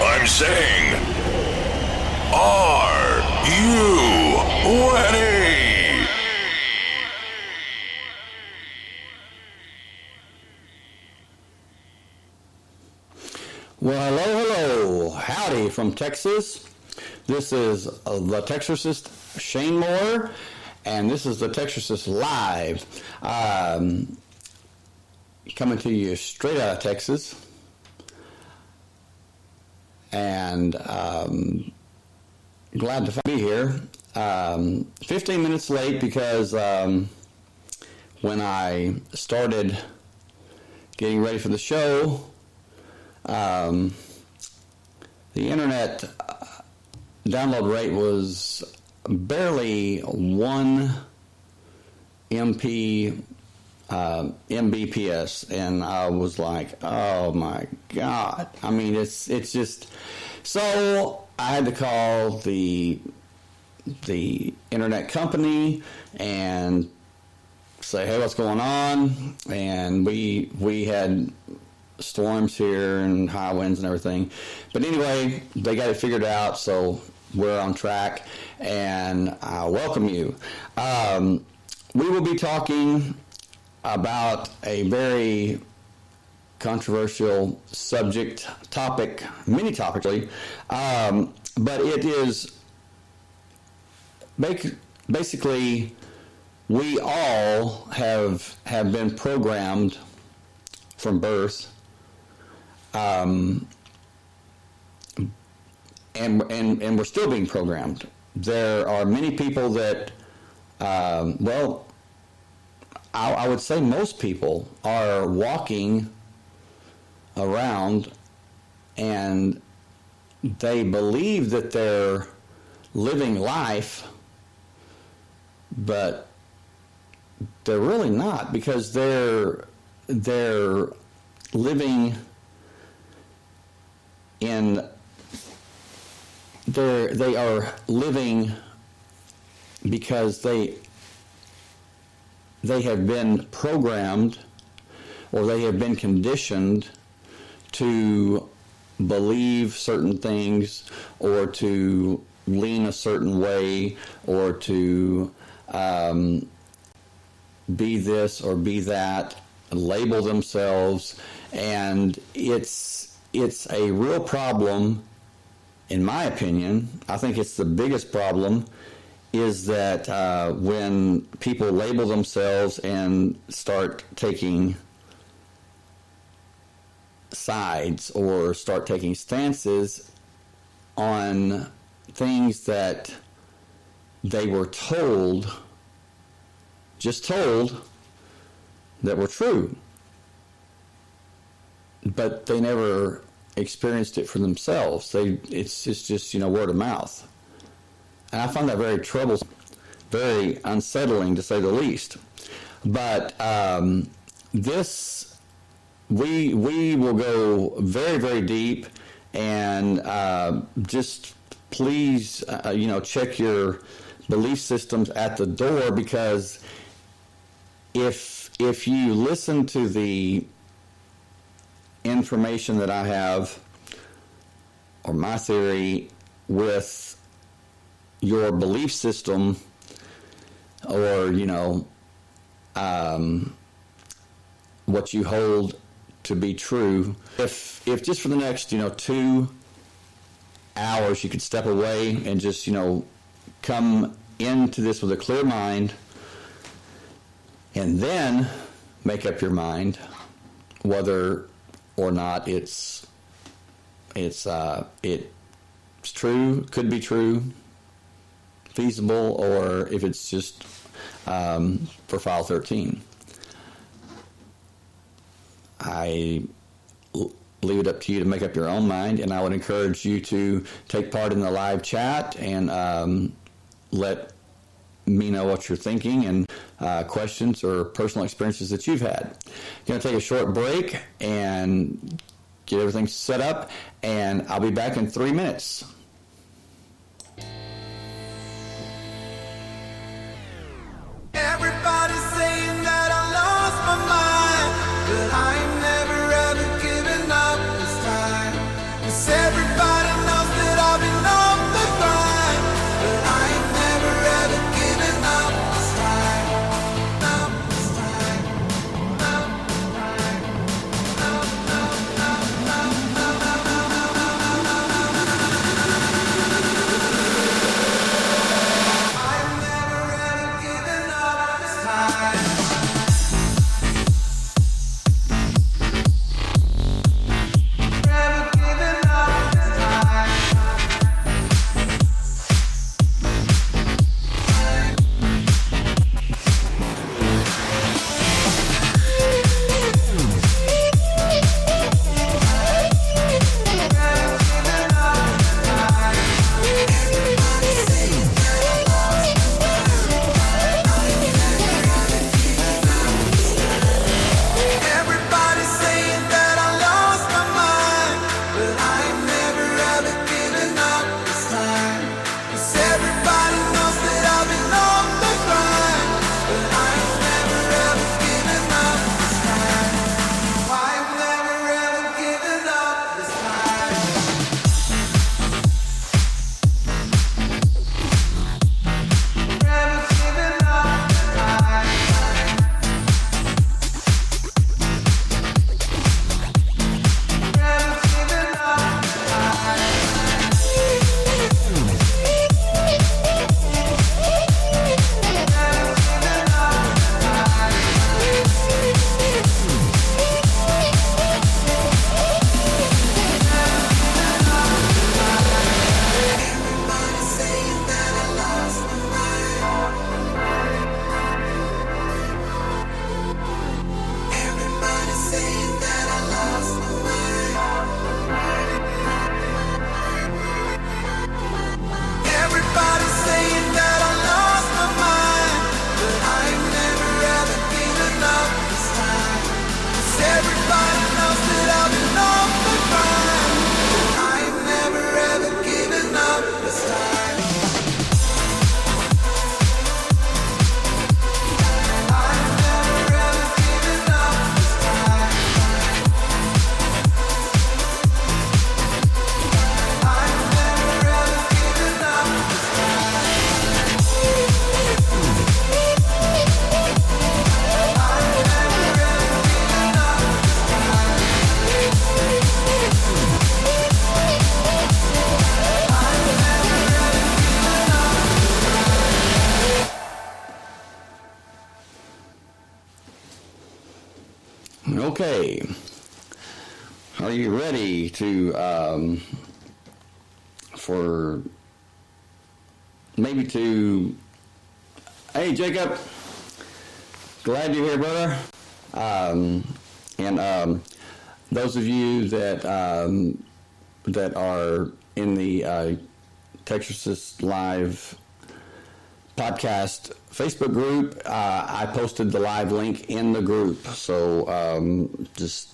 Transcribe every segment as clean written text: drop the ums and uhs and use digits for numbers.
I'm saying, are you ready? Well, hello. Howdy from Texas. This is the Texarcist Shane Moore, and this is the Texarcist Live. Coming to you straight out of Texas. And glad to be here. 15 minutes late because when I started getting ready for the show, the internet download rate was barely 1 Mbps, and I was like, oh my God. I mean, it's just, so I had to call the internet company and say, hey, what's going on? And we had storms here and high winds and everything. But anyway, they got it figured out, so we're on track, and I welcome you. We will be talking about a very controversial topic, mini topic, really. But it is basically, we all have been programmed from birth, and we're still being programmed. There are many people that, I would say most people are walking around and they believe that they're living life, but they're really not, because they're living they are living because they have been programmed, or they have been conditioned to believe certain things, or to lean a certain way, or to be this or be that, label themselves. And it's a real problem, in my opinion. I think it's the biggest problem, is that when people label themselves and start taking sides or start taking stances on things that they were just told that were true, but they never experienced it for themselves. It's just word of mouth. And I find that very troublesome, very unsettling, to say the least. But we will go very, very deep, and just please, check your belief systems at the door, because if you listen to the information that I have, or my theory, with your belief system, or what you hold to be true, if just for the next 2 hours you could step away and just come into this with a clear mind, and then make up your mind whether or not it's true, could be true, feasible, or if it's just for file 13. I leave it up to you to make up your own mind, and I would encourage you to take part in the live chat and let me know what you're thinking, and questions or personal experiences that you've had. Going to take a short break and get everything set up, and I'll be back in 3 minutes. Everybody's saying that I lost my mind, but I ain't never ever giving up this time. 'Cause everybody Okay. Are you ready to, hey, Jacob, glad you're here, brother. And those of you that are in the Texas Live podcast Facebook group, I posted the live link in the group, so just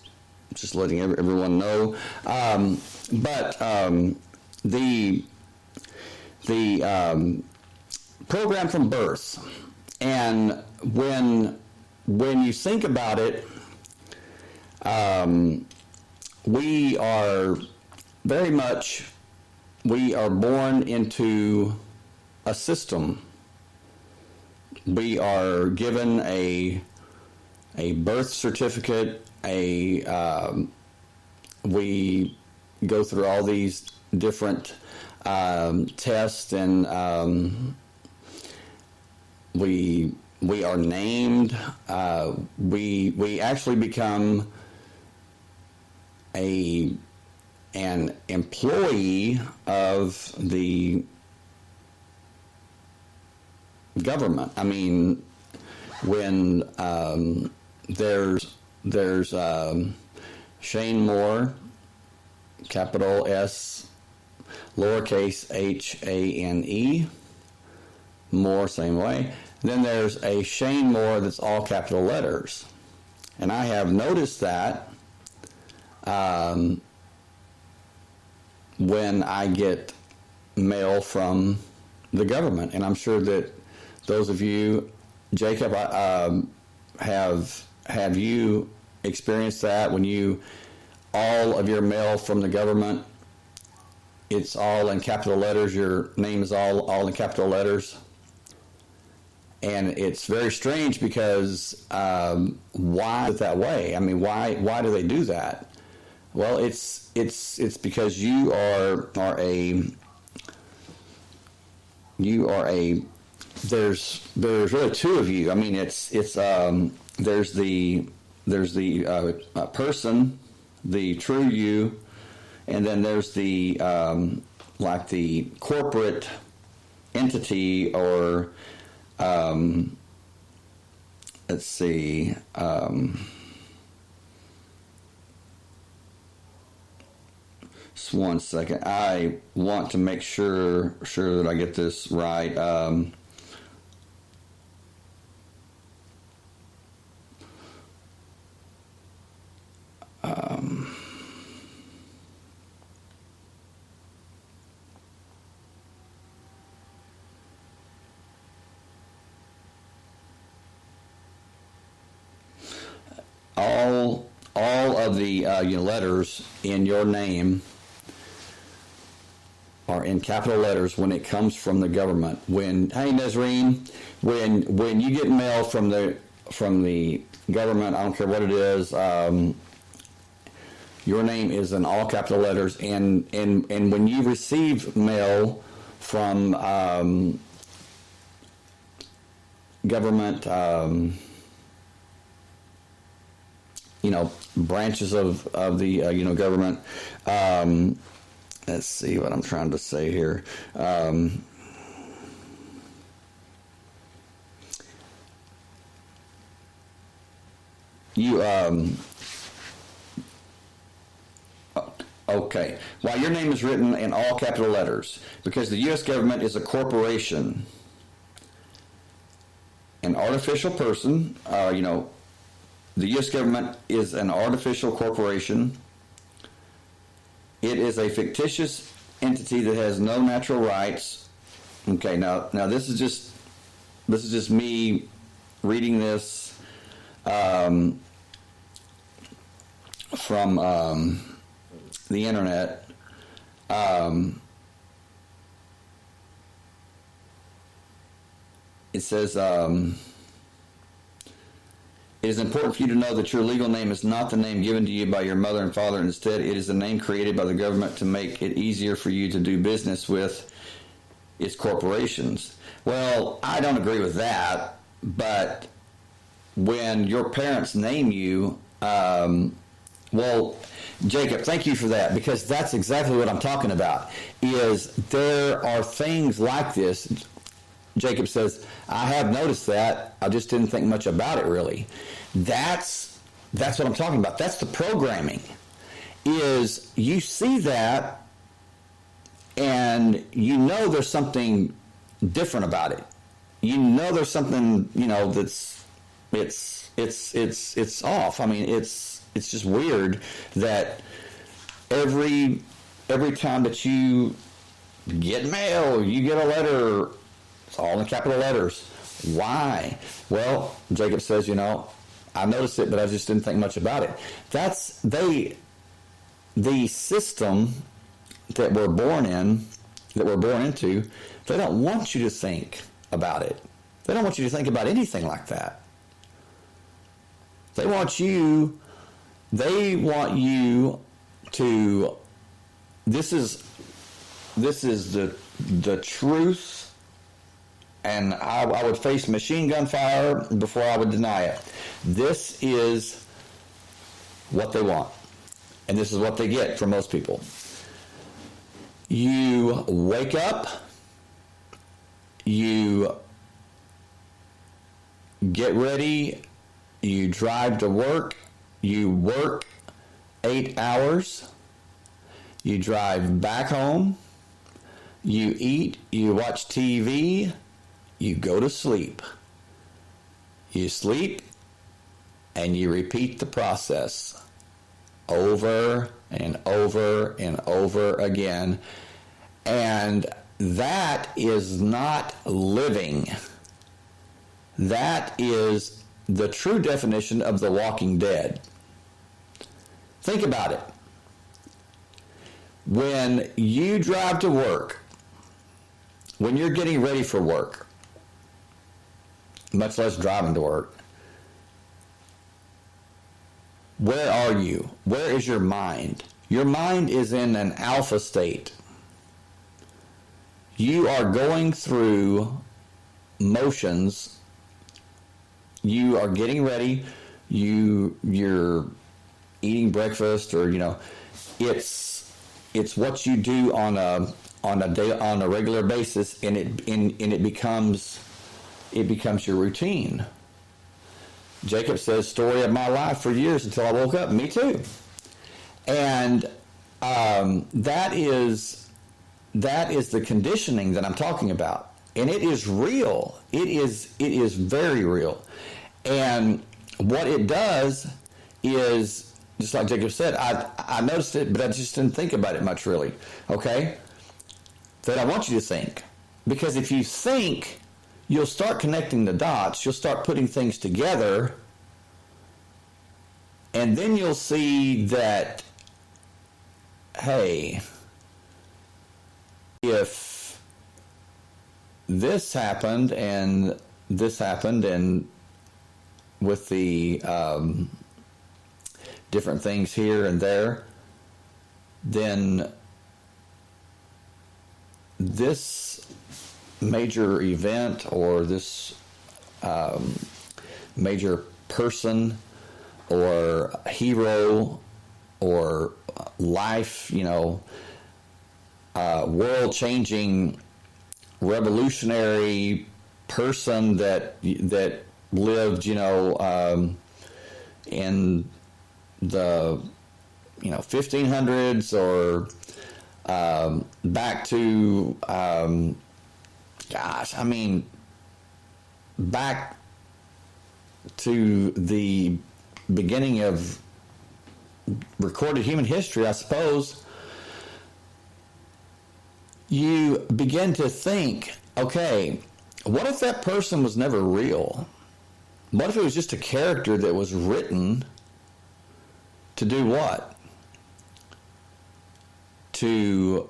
letting everyone know. But the program from birth, and when you think about it, we are born into a system. We are given a birth certificate. We go through all these different tests, and we are named. We actually become an employee of the government. I mean, when there's Shane Moore, capital S, lowercase HANE, Moore, same way. Then there's a Shane Moore that's all capital letters. And I have noticed that when I get mail from the government. And I'm sure that those of you, Jacob, have you experienced that when all of your mail from the government, it's all in capital letters, your name is all in capital letters? And it's very strange because why is it that way? I mean, why do they do that? Well, it's because you are a there's really two of you. I mean, there's the person, the true you, and then there's the like the corporate entity, or let's see. Just one second. I want to make sure that I get this right. All of the letters in your name are in capital letters when it comes from the government. Hey Nazreen, when you get mail from the government, I don't care what it is, your name is in all capital letters, and when you receive mail from government, branches of the government. Let's see what I'm trying to say here. Okay. While your name is written in all capital letters, because the U.S. government is a corporation, an artificial person, the U.S. government is an artificial corporation. It is a fictitious entity that has no natural rights. Okay, now this is just me reading this from the internet. It says, it is important for you to know that your legal name is not the name given to you by your mother and father. Instead, it is a name created by the government to make it easier for you to do business with its corporations. Well, I don't agree with that, but when your parents name you, Well, Jacob, thank you for that, because that's exactly what I'm talking about. Is there are things like this. Jacob says, I have noticed that. I just didn't think much about it, really. That's what I'm talking about. That's the programming. Is you see that, and you know there's something different about it. You know there's something, that's it's off. I mean, it's just weird that every time that you get mail, you get a letter, it's all in capital letters. Why? Well, Jacob says, I noticed it, but I just didn't think much about it. That's the system that we're born into. They don't want you to think about it. They don't want you to think about anything like that. They want you to, this is the truth, and I would face machine gun fire before I would deny it. This is what they want, and this is what they get from most people. You wake up, you get ready, you drive to work, you work 8 hours, you drive back home, you eat, you watch TV, you go to sleep. You sleep, and you repeat the process over and over and over again. And that is not living. That is the true definition of the walking dead. Think about it. When you drive to work, when you're getting ready for work, much less driving to work, where are you? Where is your mind? Your mind is in an alpha state. You are going through motions. You are getting ready. You're eating breakfast, or it's what you do on a regular basis, and it becomes your routine. Jacob says, story of my life for years until I woke up. Me too. And that is the conditioning that I'm talking about. And it is real. It is very real. And what it does is, just like Jacob said, I noticed it, but I just didn't think about it much, really. Okay? That I want you to think. Because if you think, you'll start connecting the dots. You'll start putting things together. And then you'll see that, hey, if this happened and this happened, and with the different things here and there, then this major event, or this major person or hero or life, world-changing, revolutionary person that lived, in the 1500s, or back to back to the beginning of recorded human history, I suppose. You begin to think, okay, what if that person was never real? What if it was just a character that was written to do what? To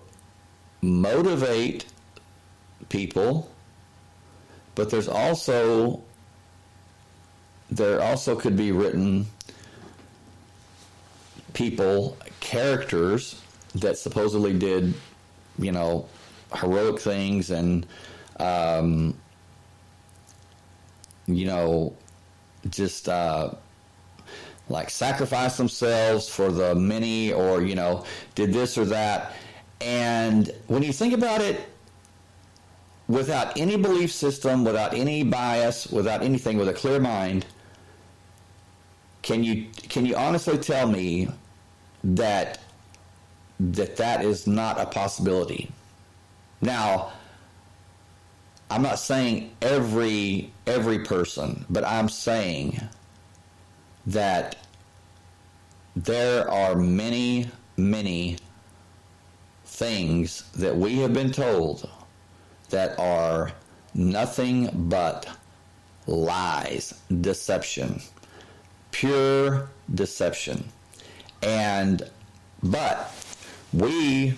motivate people, but there also could be written people, characters that supposedly did, heroic things, and just like sacrificed themselves for the many, or, did this or that. And when you think about it, without any belief system, without any bias, without anything, with a clear mind, can you honestly tell me that is not a possibility? Now, I'm not saying every person, but I'm saying that there are many, many things that we have been told that are nothing but lies, deception, pure deception. But we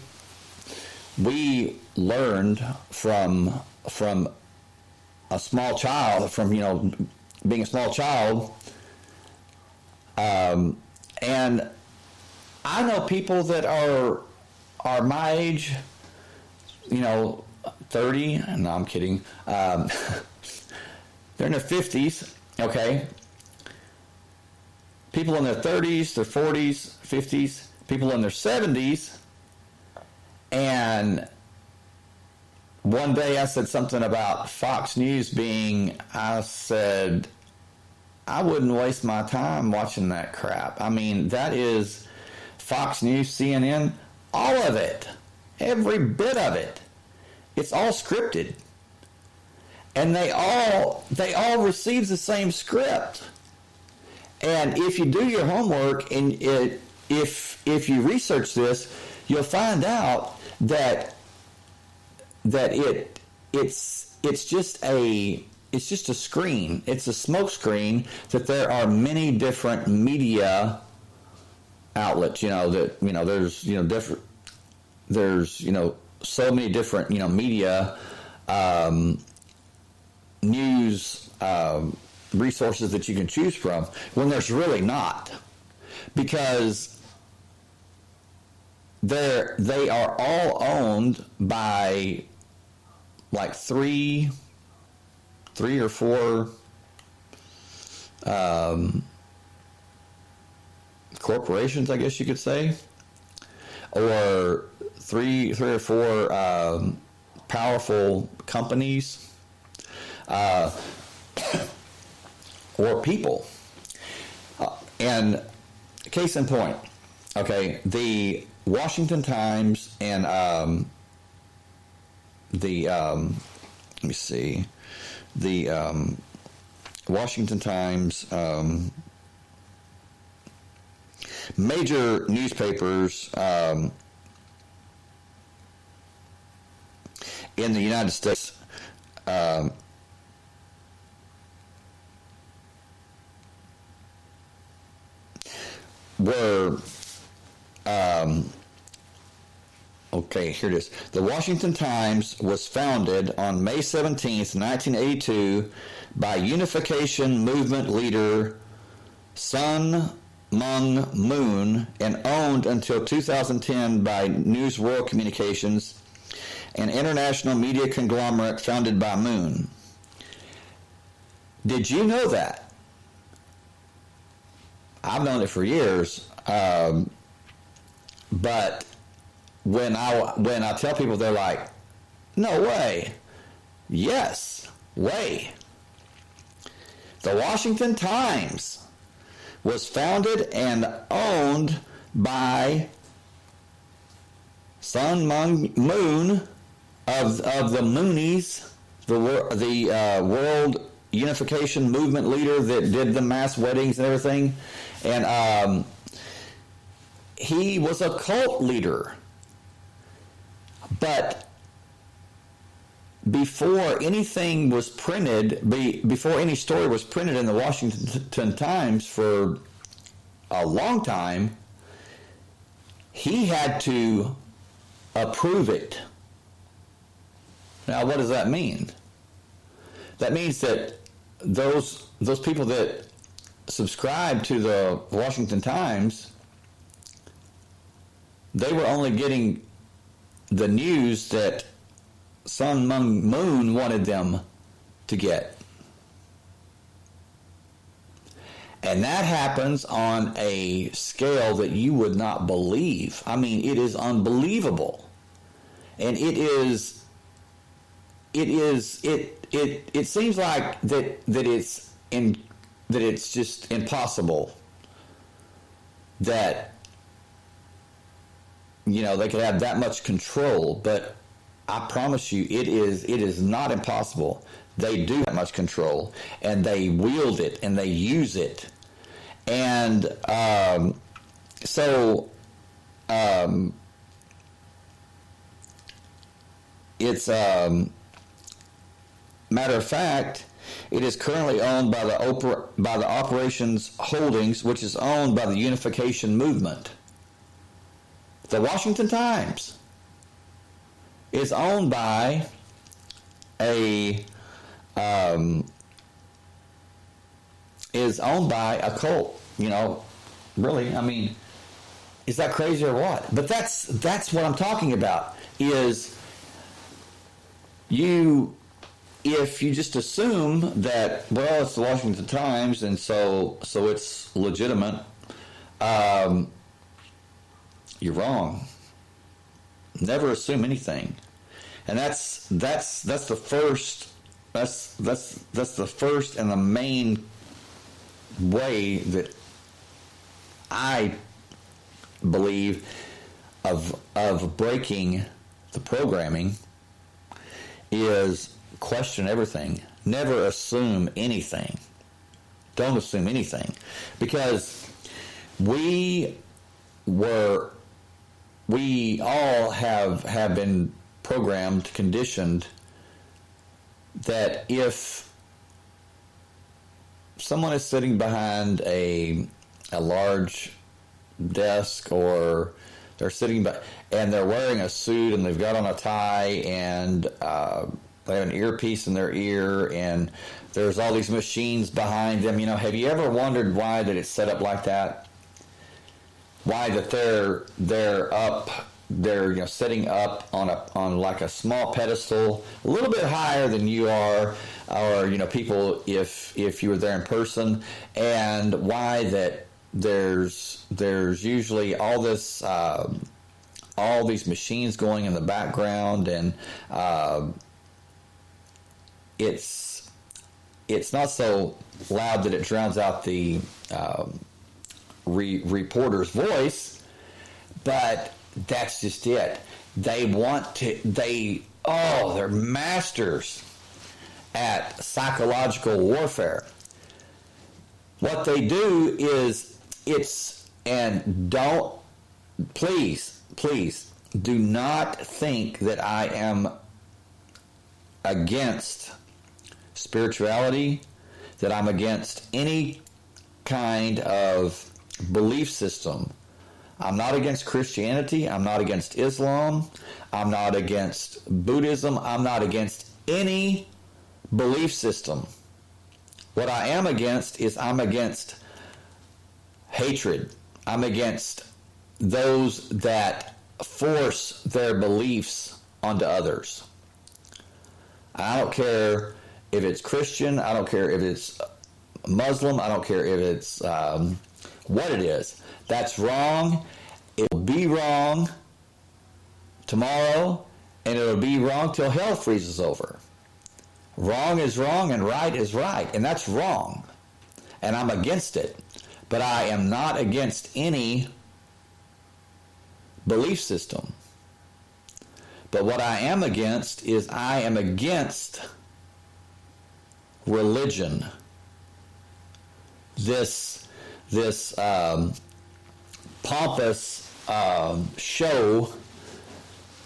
learned from a small child, from being a small child, and I know people that are my age, 30. No, I'm kidding. They're in their 50s. Okay. People in their 30s, their 40s, 50s. People in their 70s. And one day I said something about Fox News I said, I wouldn't waste my time watching that crap. I mean, that is Fox News, CNN, all of it. Every bit of it. It's all scripted. And they all receive the same script. And if you do your homework and if you research this, you'll find out that it's just a screen. It's a smoke screen, that there are many different media outlets, there's so many different media news resources that you can choose from, when there's really not, because they are all owned by like three or four corporations, I guess you could say, or three or four powerful companies, or people. And case in point, okay, the Washington Times and the Washington Times, major newspapers in the United States, were okay, here it is. The Washington Times was founded on May 17th, 1982 by Unification Movement leader Sun Myung Moon, and owned until 2010 by News World Communications, an international media conglomerate founded by Moon. Did you know that? I've known it for years, but when I tell people, they're like, "No way." Yes, way. The Washington Times was founded and owned by Sun Myung Moon of the Moonies, the World Unification Movement leader that did the mass weddings and everything. And he was a cult leader. But before anything was printed, before any story was printed in the Washington Times for a long time, he had to approve it. Now, what does that mean? That means that those people that subscribed to the Washington Times, they were only getting the news that Sun Myung Moon wanted them to get. And that happens on a scale that you would not believe. I mean, it is unbelievable. And it seems like that it's just impossible that, you know, they could have that much control, but I promise you it is not impossible. They do have much control, and they wield it, and they use it. And it's matter of fact, it is currently owned by the Operations Holdings, which is owned by the Unification Movement. The Washington Times is owned by a cult. You know, really, I mean, is that crazy or what? But that's what I'm talking about. Is if you just assume that, well, it's the Washington Times and so it's legitimate, you're wrong. Never assume anything. And that's the first and the main way that I believe of breaking the programming is question everything. Never assume anything. Don't assume anything. Because we all have been programmed, conditioned, that if someone is sitting behind a large desk, or they're sitting and they're wearing a suit and they've got on a tie and they have an earpiece in their ear and there's all these machines behind them, you know, have you ever wondered why that it's set up like that? Why that they're up, they're, you know, sitting up on like a small pedestal, a little bit higher than you are, or, you know, people if you were there in person, and why that there's usually all this all these machines going in the background, and it's not so loud that it drowns out the reporter's voice, but that's just it. They're masters at psychological warfare. What they do is please do not think that I am against spirituality, that I'm against any kind of belief system. I'm not against Christianity. I'm not against Islam. I'm not against Buddhism. I'm not against any belief system. What I am against is I'm against hatred. I'm against those that force their beliefs onto others. I don't care if it's Christian. I don't care if it's Muslim. I don't care if it's what it is. That's wrong. It will be wrong tomorrow, and it will be wrong till hell freezes over. Wrong is wrong, and right is right, and that's wrong. And I'm against it. But I am not against any belief system. But what I am against is I am against religion. This pompous show.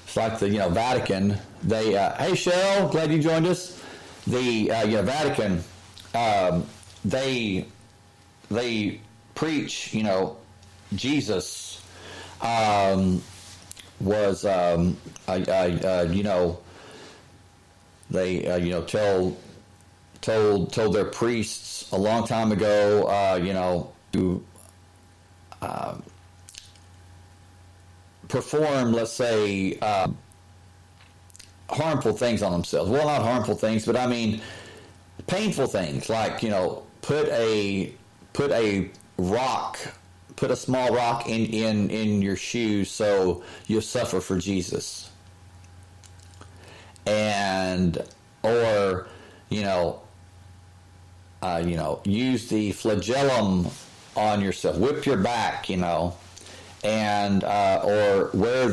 It's like the Vatican. They hey Cheryl, glad you joined us. The Vatican. They preach. Jesus was they told their priests a long time ago to perform, let's say, harmful things on themselves. Well, not harmful things, but I mean painful things, like put a put a small rock in your shoes so you'll suffer for Jesus. And, or, use the flagellum on yourself, whip your back, and, or wear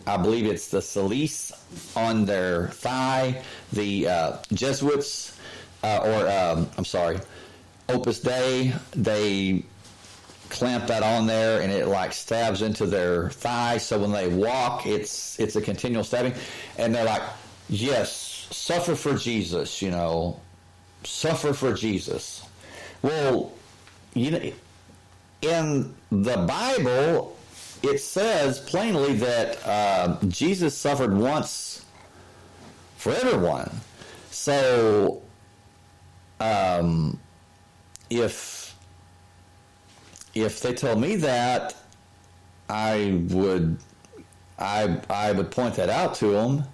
I believe it's the cilice on their thigh. The Jesuits, Opus Dei, they clamp that on there, and it like stabs into their thigh. So when they walk, it's a continual stabbing, and they're like, "Yes, suffer for Jesus," suffer for Jesus. Well, in the Bible, it says plainly that Jesus suffered once for everyone. So, if they told me that, I would point that out to them,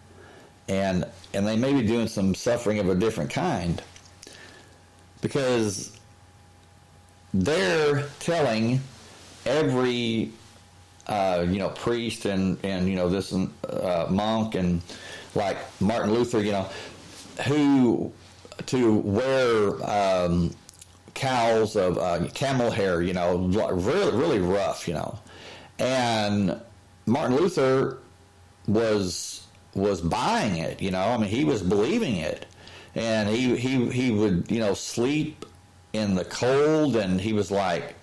and they may be doing some suffering of a different kind, because they're telling every priest and this monk and like Martin Luther, who to wear cowls of camel hair, really, really rough, and Martin Luther was buying it, he was believing it, and he would sleep in the cold, and he was like,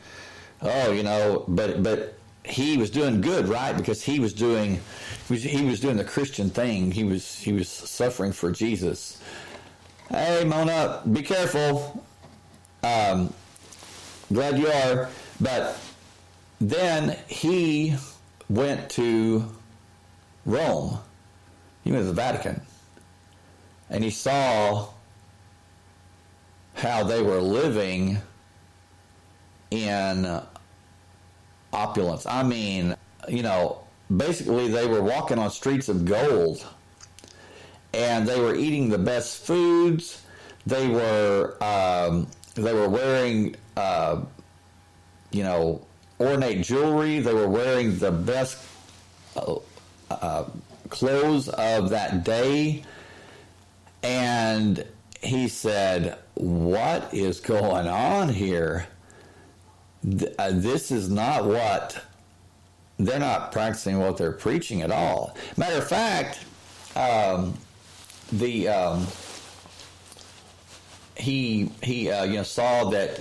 but he was doing good, right? Because he was doing the Christian thing. He was suffering for Jesus. Hey, Mona, be careful. Glad you are. But then he went to Rome. He went to the Vatican, and he saw how they were living in opulence. I mean, basically they were walking on streets of gold, and they were eating the best foods. They were wearing, ornate jewelry. They were wearing the best clothes of that day. And he said, "What is going on here? This is not what they're not practicing what they're preaching at all." Matter of fact, he saw that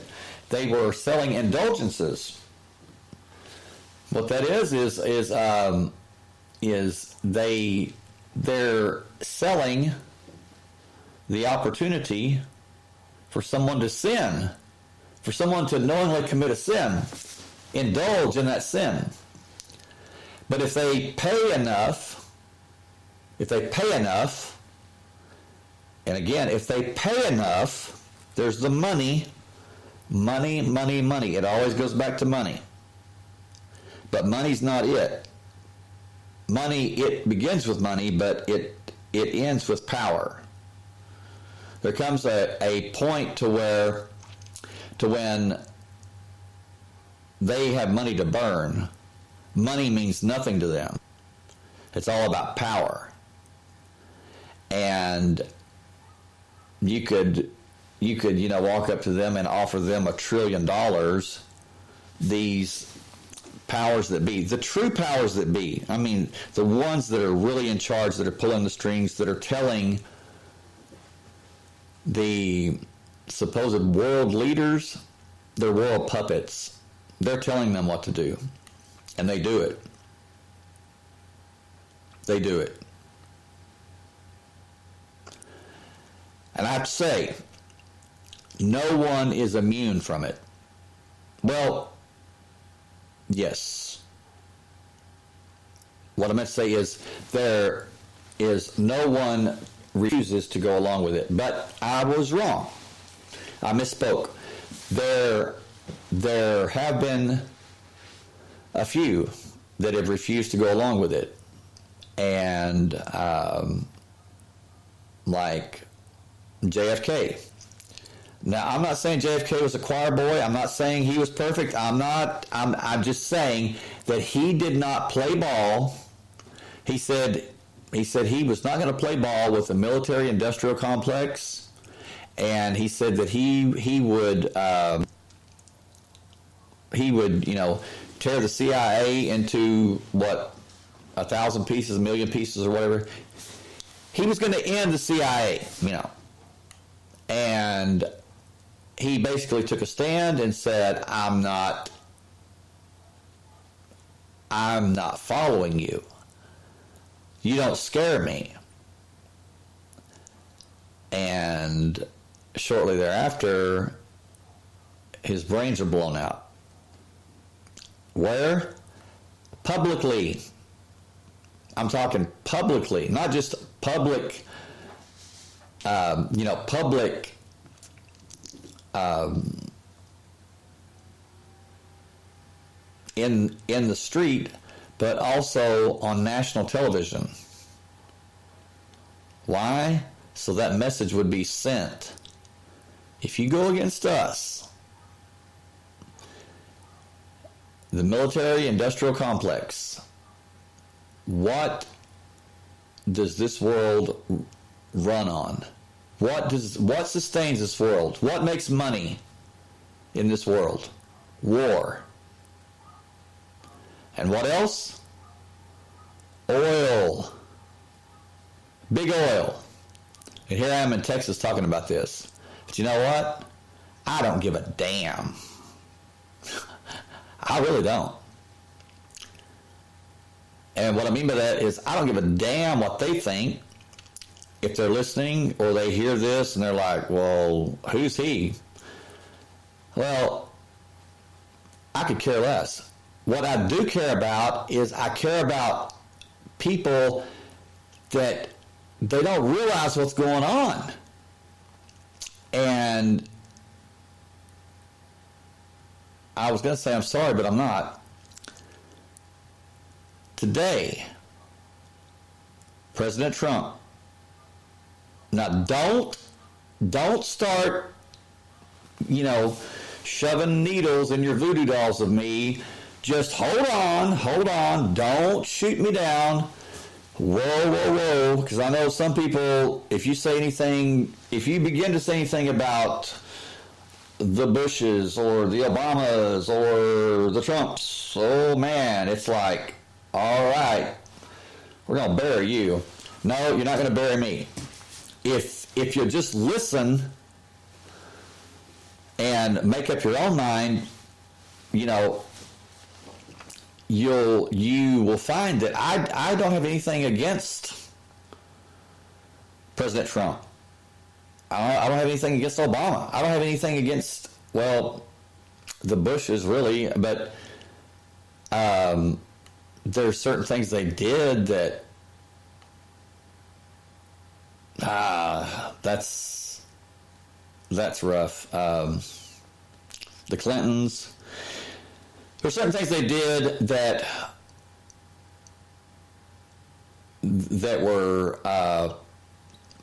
they were selling indulgences. What that is they're selling the opportunity for someone to sin, for someone to knowingly commit a sin, indulge in that sin. But if they pay enough, and again, if they pay enough, there's the money. It always goes back to money. But money's not it. Money, it begins with money, but it ends with power. There comes a point to when they have money to burn, money means nothing to them. It's all about power. And you could walk up to them and offer them $1 trillion. These powers that be, the true powers that be, I mean, the ones that are really in charge, that are pulling the strings, that are telling the supposed world leaders, they're world puppets. They're telling them what to do, and they do it. They do it. And I have to say, no one is immune from it. Well, yes. What I meant to say is there is no one refuses to go along with it. But I was wrong. I misspoke. There have been a few that have refused to go along with it. And like JFK. Now, I'm not saying JFK was a choir boy. I'm not saying he was perfect. I'm just saying that he did not play ball. He said he was not going to play ball with the military-industrial complex, and he said that he would tear the CIA into 1,000 pieces, 1,000,000 pieces, or whatever. He was going to end the CIA, and he basically took a stand and said, I'm not following you. You don't scare me. And shortly thereafter, his brains are blown out. Where? Publicly. I'm talking publicly, not just public, public in the street, but also on national television. Why? So that message would be sent. If you go against us, the military-industrial complex, what does this world run on? What sustains this world? What makes money in this world? War. And what else? Oil. Big oil. And here I am in Texas talking about this. But you know what? I don't give a damn. I really don't. And what I mean by that is I don't give a damn what they think. If they're listening or they hear this and they're like, well, who's he? Well, I could care less. What I do care about is I care about people that they don't realize what's going on. And I was going to say I'm sorry, but I'm not. Today, President Trump. Now, don't start, shoving needles in your voodoo dolls of me. Just hold on. Don't shoot me down. Whoa. Because I know some people, if you begin to say anything about the Bushes or the Obamas or the Trumps, oh man, it's like, all right, we're going to bury you. No, you're not going to bury me. If you just listen and make up your own mind, you will find that I don't have anything against President Trump. I don't have anything against Obama. I don't have anything against, the Bushes, really, but there's certain things they did that that's rough. The Clintons, there's certain things they did that were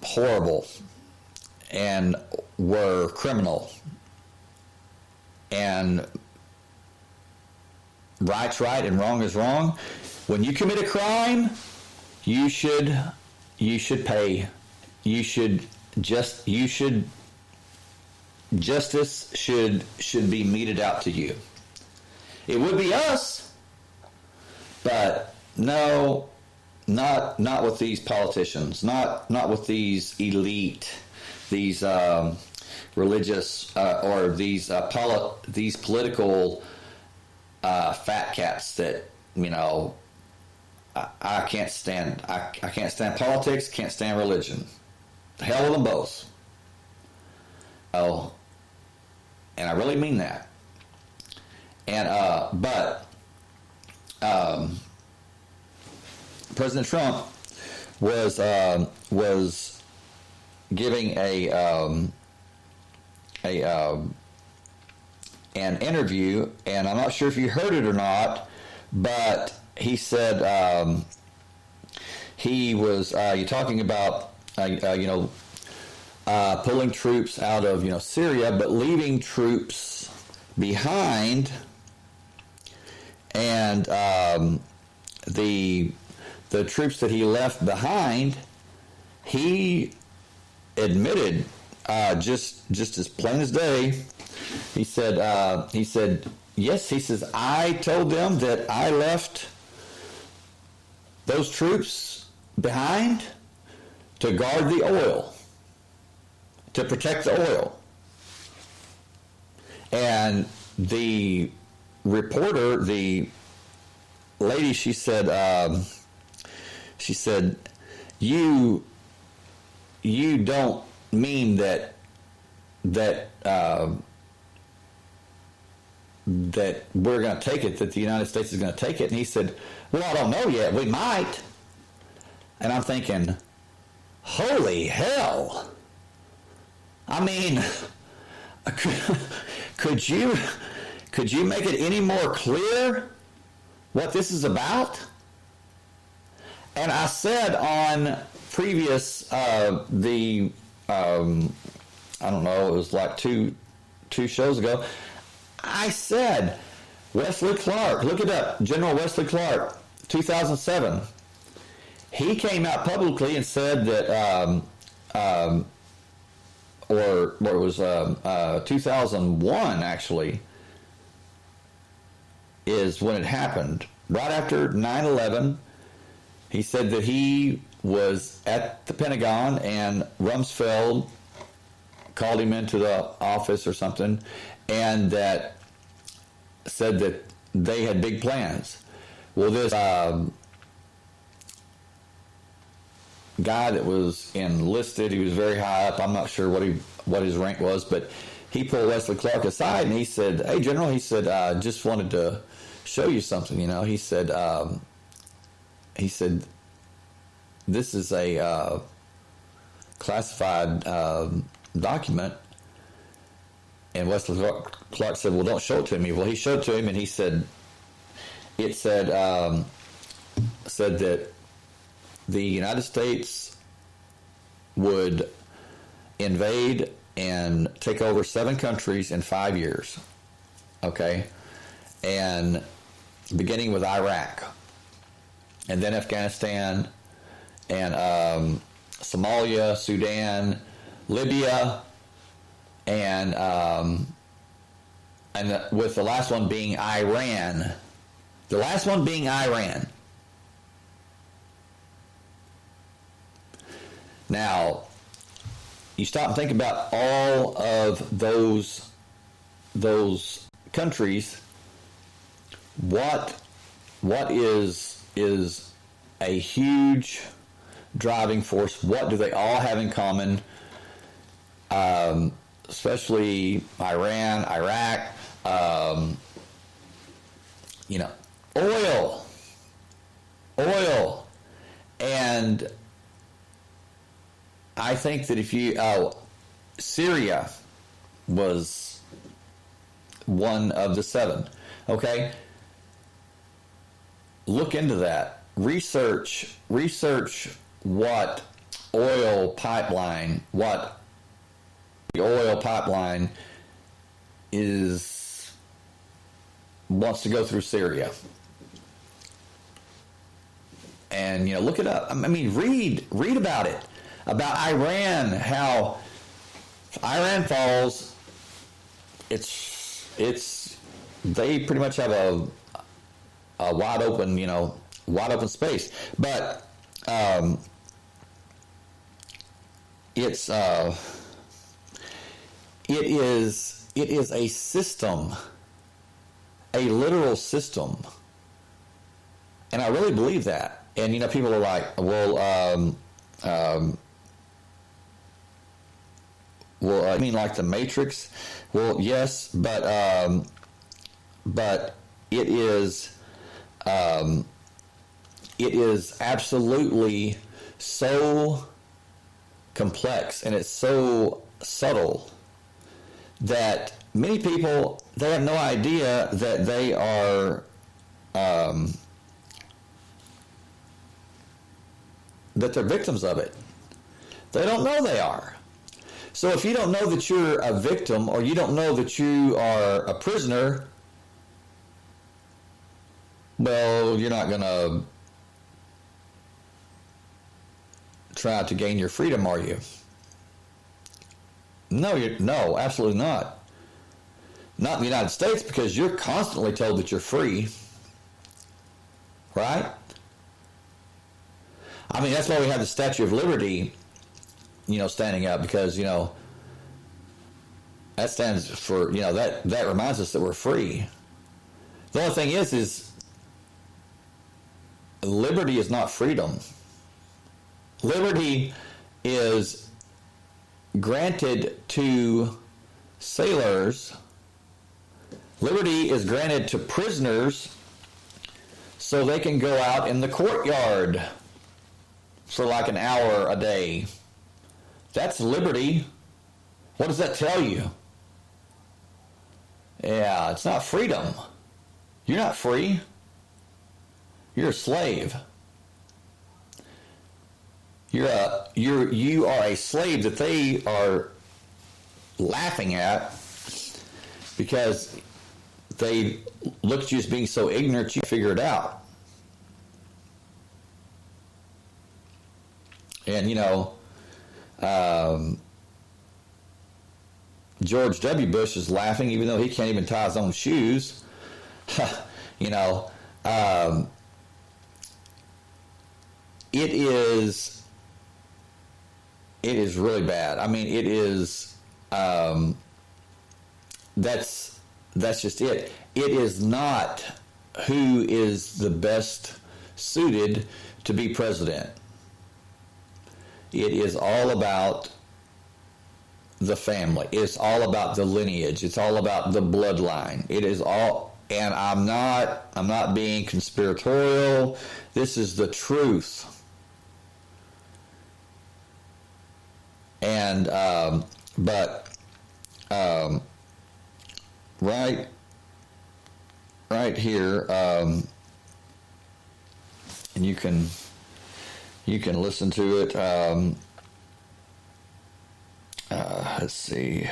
horrible and were criminal, and right's right and wrong is wrong. When you commit a crime, you should pay. Justice should be meted out to you. It would be us, but no, not with these politicians, not with these elite, these religious or these political fat cats that I can't stand. I can't stand politics. Can't stand religion. The hell with them both. Oh, and I really mean that. And but President Trump was giving an interview, and I'm not sure if you heard it or not, but he said he was you're talking about pulling troops out of Syria, but leaving troops behind, and the troops that he left behind, he admitted just as plain as day. He said yes. He says, I told them that I left those troops behind to guard the oil, to protect the oil. And the reporter, the lady, she said, you don't mean that we're going to take it, that the United States is going to take it? And he said, well, I don't know yet. We might. And I'm thinking, holy hell. I mean, could you make it any more clear what this is about? And I said on previous, I don't know, it was like two shows ago, I said, Wesley Clark, look it up, General Wesley Clark, 2007. He came out publicly and said that, or it was 2001 actually, is when it happened. Right after 9/11, he said that he was at the Pentagon and Rumsfeld called him into the office or something, and that said that they had big plans. Well, this guy that was enlisted, he was very high up. I'm not sure what his rank was, but he pulled Wesley Clark aside and he said, "Hey, General," he said, "just wanted to show you something." He said, "This is a classified document." And Wesley Clark said, "Well, don't show it to me." Well, he showed it to him, and he said, it said that the United States would invade and take over 7 countries in 5 years. Okay? And beginning with Iraq, and then Afghanistan, and Somalia, Sudan, Libya, and with the last one being Iran. The last one being Iran. Now, you stop and think about all of those countries. What is a huge driving force? What do they all have in common? Especially Iran, Iraq, oil. And I think that if Syria was one of the 7, okay? Look into that. Research what the oil pipeline wants to go through Syria. And look it up. I mean, read about it. About Iran, how if Iran falls, they pretty much have a wide open space. But it is a system, a literal system, and I really believe that. And people are like, well, I mean, like the Matrix? Well, yes, but it is absolutely so complex and it's so subtle that many people, they have no idea that they are that they're victims of it. They don't know they are. So if you don't know that you're a victim or you don't know that you are a prisoner, well, you're not going to try to gain your freedom, are you? No, absolutely not. Not in the United States, because you're constantly told that you're free. Right? I mean, that's why we have the Statue of Liberty, standing up, because, that stands for, that reminds us that we're free. The only thing is liberty is not freedom. Liberty is granted to sailors. Liberty is granted to prisoners so they can go out in the courtyard for like an hour a day. That's liberty. What does that tell you? Yeah, it's not freedom. You're not free. You're a slave. You are a slave that they are laughing at because they look at you as being so ignorant you figure it out. And George W. Bush is laughing even though he can't even tie his own shoes. It is really bad. I mean, it is, that's just it. It is not who is the best suited to be president. It is all about the family. It's all about the lineage. It's all about the bloodline. It is all, and I'm not being conspiratorial. This is the truth. And right here, and you can listen to it. Let's see.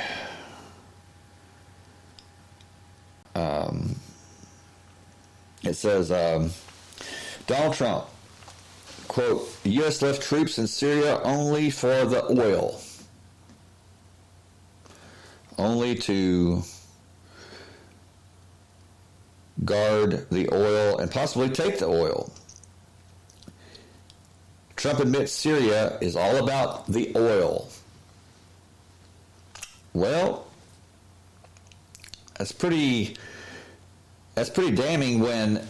It says, Donald Trump, quote, the U.S. left troops in Syria only for the oil. Only to guard the oil and possibly take the oil. Trump admits Syria is all about the oil. Well, that's pretty damning when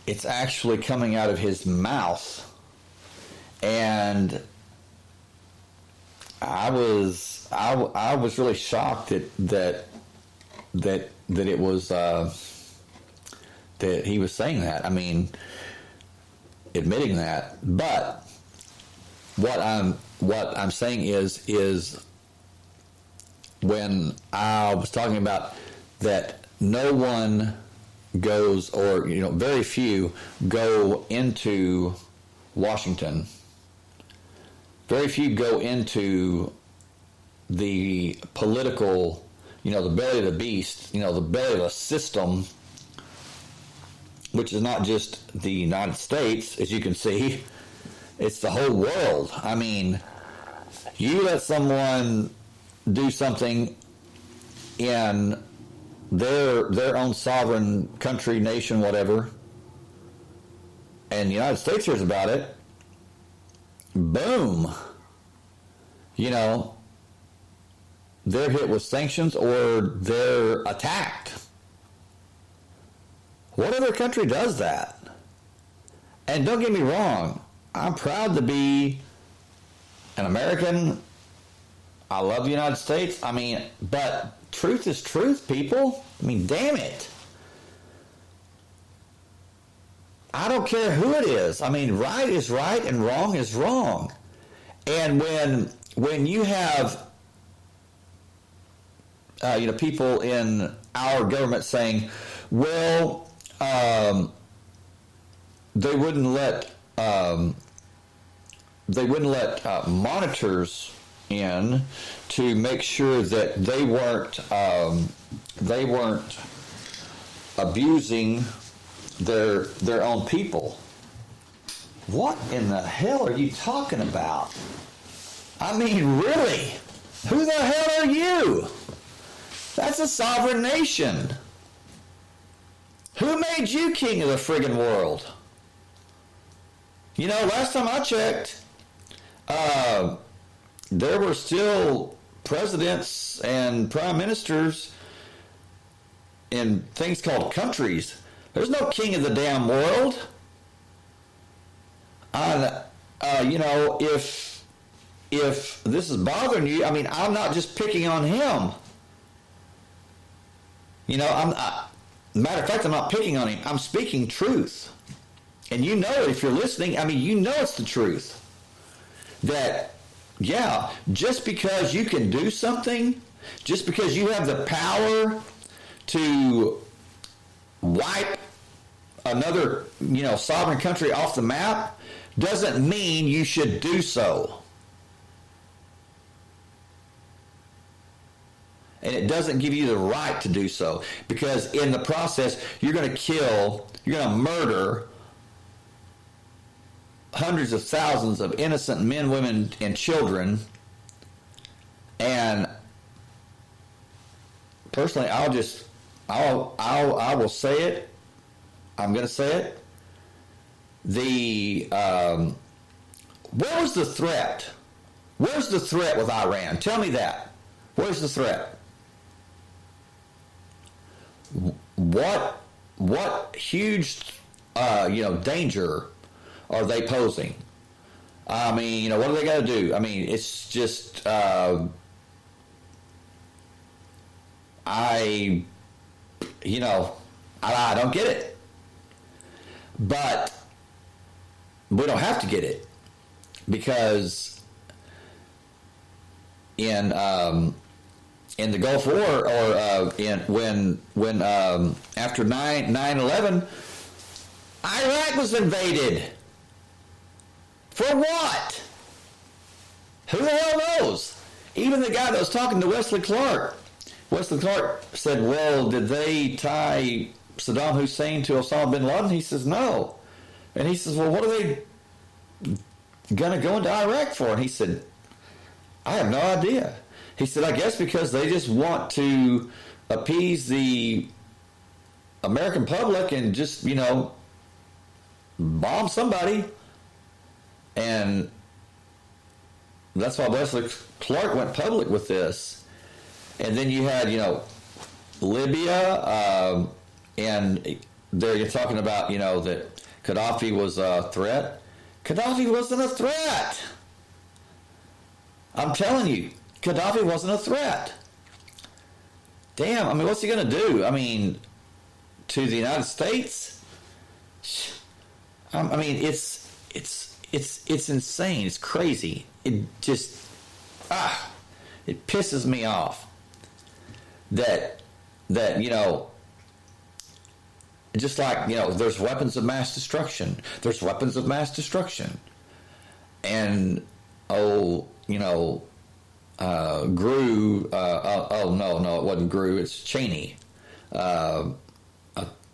it's actually coming out of his mouth. And I was really shocked that it was that he was saying that. I mean, admitting that. But what I'm saying is when I was talking about that no one goes, or very few go into Washington. Very few go into the political, the belly of the beast, the belly of the system, which is not just the United States, as you can see, it's the whole world. I mean, you let someone do something in their own sovereign country, nation, whatever, and the United States hears about it, boom, they're hit with sanctions or they're attacked. What other country does that? And don't get me wrong, I'm proud to be an American. I love the United States. I mean, but truth is truth, people. I mean, damn it. I don't care who it is. I mean, right is right and wrong is wrong. And when you have people in our government saying, well, they wouldn't let monitors in to make sure that they weren't abusing their own people. What in the hell are you talking about? I mean, really? Who the hell are you? That's a sovereign nation. Who made you king of the friggin' world? You know, last time I checked, there were still presidents and prime ministers in things called countries. There's no king of the damn world. You know, if this is bothering you, I mean, I'm not just picking on him. You know, matter of fact, I'm not picking on him. I'm speaking truth. And you know, if you're listening, I mean, you know it's the truth. That, yeah, just because you can do something, just because you have the power to wipe another, you know, sovereign country off the map, doesn't mean you should do so. And it doesn't give you the right to do so, because in the process, you're going to murder hundreds of thousands of innocent men, women, and children. And personally, I will say it. I'm going to say it. Where was the threat? Where's the threat with Iran? Tell me that. Where's the threat? What huge, danger are they posing? I mean, what do they got to do? I mean, it's just, I don't get it. But we don't have to get it, because in the Gulf War, or when after 9/11, Iraq was invaded. For what? Who the hell knows? Even the guy that was talking to Wesley Clark said, well, did they tie Saddam Hussein to Osama bin Laden? He says, no. And he says, well, what are they going to go into Iraq for? And he said, I have no idea. He said, I guess because they just want to appease the American public and just, bomb somebody. And that's why Wesley Clark went public with this. And then you had, Libya, and there you're talking about, that Gaddafi was a threat. Gaddafi wasn't a threat. I'm telling you, Gaddafi wasn't a threat. Damn, I mean, what's he going to do? I mean, to the United States? I mean, it's insane. It's crazy. It just, it pisses me off that just like, there's weapons of mass destruction. There's weapons of mass destruction. And, GRU, no, it wasn't GRU, it's Cheney. I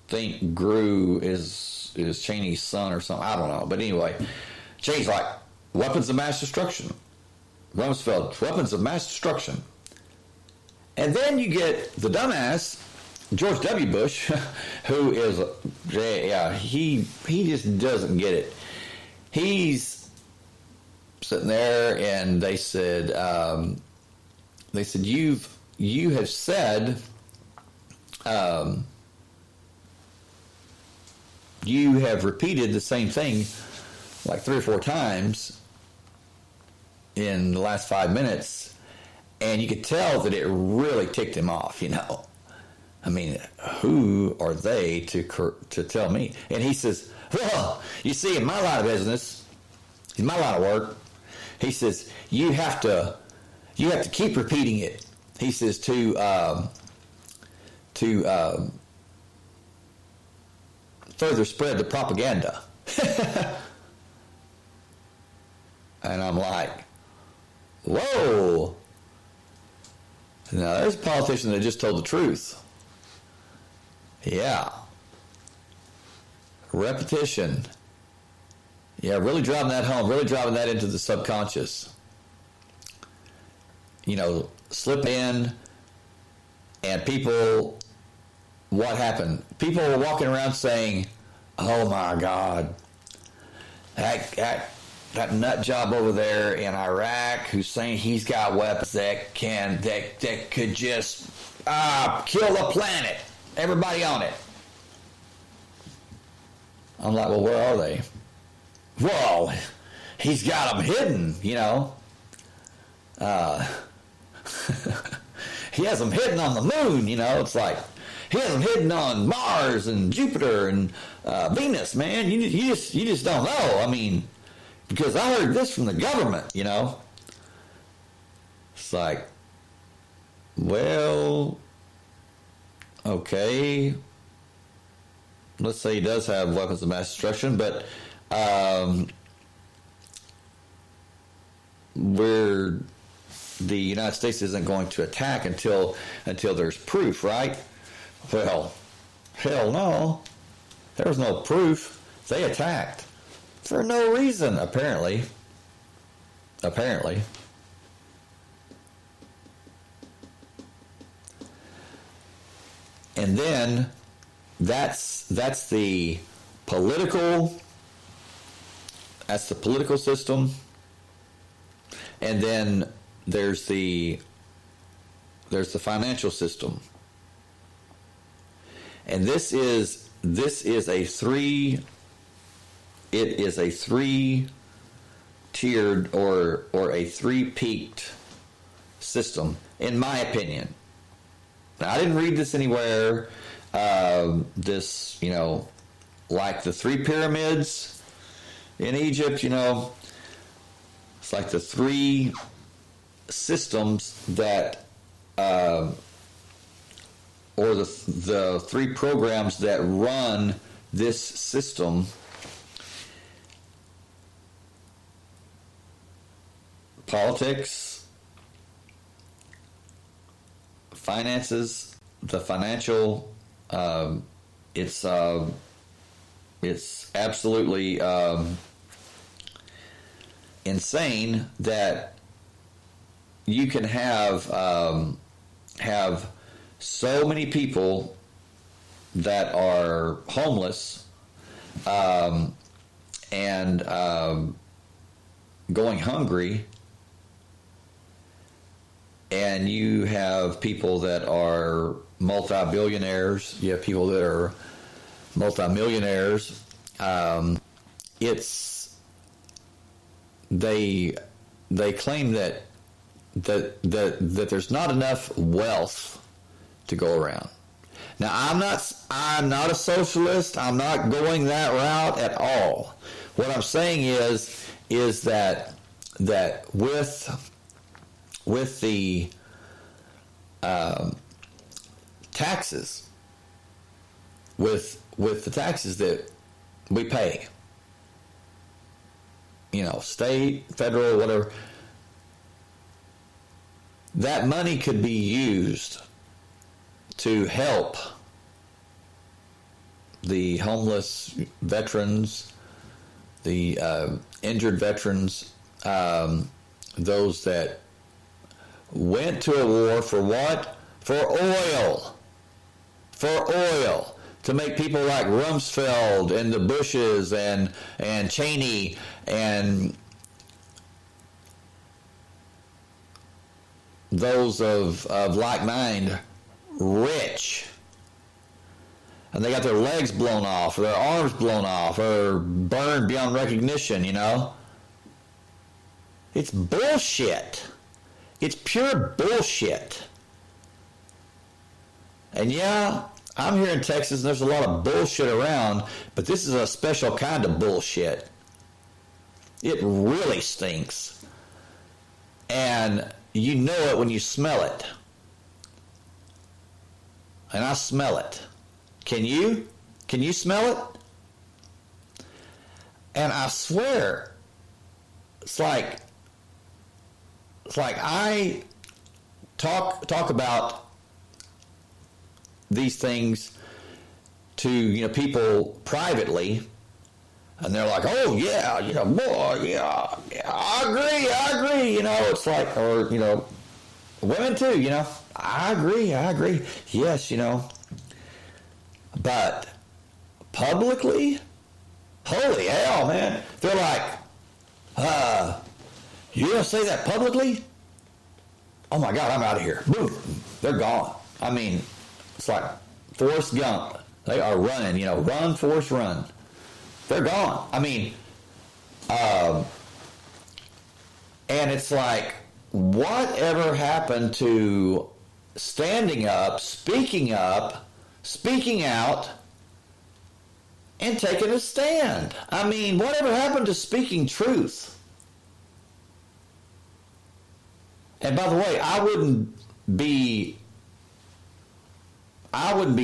think GRU is Cheney's son or something. I don't know. But anyway, Cheney's like, weapons of mass destruction. Rumsfeld, weapons of mass destruction. And then you get the dumbass, George W. Bush, who is, he just doesn't get it. He's sitting there, and they said, you have said, you have repeated the same thing like 3 or 4 times in the last 5 minutes, and you could tell that it really ticked him off, I mean, who are they to tell me? And he says, well, you see, in my line of business, in my line of work, he says, you have to keep repeating it. He says to further spread the propaganda. And I'm like, whoa. Now, there's a politician that just told the truth. Yeah. Repetition. Yeah, really driving that home, really driving that into the subconscious. Slip in, and people, what happened? People were walking around saying, oh my God, that nut job over there in Iraq who's saying he's got weapons that could just kill the planet, everybody on it. I'm like, well, where are they? Well, he's got them hidden, he has them hidden on the moon, it's like he has them hidden on Mars and Jupiter and Venus, man. You just don't know. I mean, because I heard this from the government, It's like, well, okay. Let's say he does have weapons of mass destruction, but the United States isn't going to attack until there's proof, right? Well, hell no. There was no proof. They attacked for no reason, apparently. And then that's the political system. And then there's the financial system. And this is a three tiered or a three-peaked system, in my opinion. Now, I didn't read this anywhere. Like the three pyramids in Egypt, it's like the three systems that, or the three programs that run this system. Politics, finances, the financial, it's absolutely insane that you can have so many people that are homeless and going hungry, and you have people that are multi-billionaires. You have people that are multi-millionaires. They claim that there's not enough wealth to go around. Now, I'm not a socialist. I'm not going that route at all. What I'm saying is that with the taxes, with the taxes that we pay, state, federal, whatever, that money could be used to help the homeless veterans, the injured veterans, those that went to a war for what? For oil. To make people like Rumsfeld and the Bushes and Cheney and those of like mind rich. And they got their legs blown off, or their arms blown off, or burned beyond recognition, It's bullshit. It's pure bullshit. And yeah, I'm here in Texas, and there's a lot of bullshit around, but this is a special kind of bullshit. It really stinks. And you know it when you smell it. And I smell it. Can you? Can you smell it? And I swear, it's like it's like I talk about these things to people privately, and they're like, "Oh yeah, boy, yeah, I agree." It's like, or women too. I agree. Yes, but publicly, holy hell, man! They're like, you gonna say that publicly? Oh my God, I'm out of here. Boom, they're gone. I mean, it's like Forrest Gump. They are running, run, Forrest, run. They're gone. I mean, and it's like, whatever happened to standing up, speaking out, and taking a stand? I mean, whatever happened to speaking truth? And by the way, I wouldn't be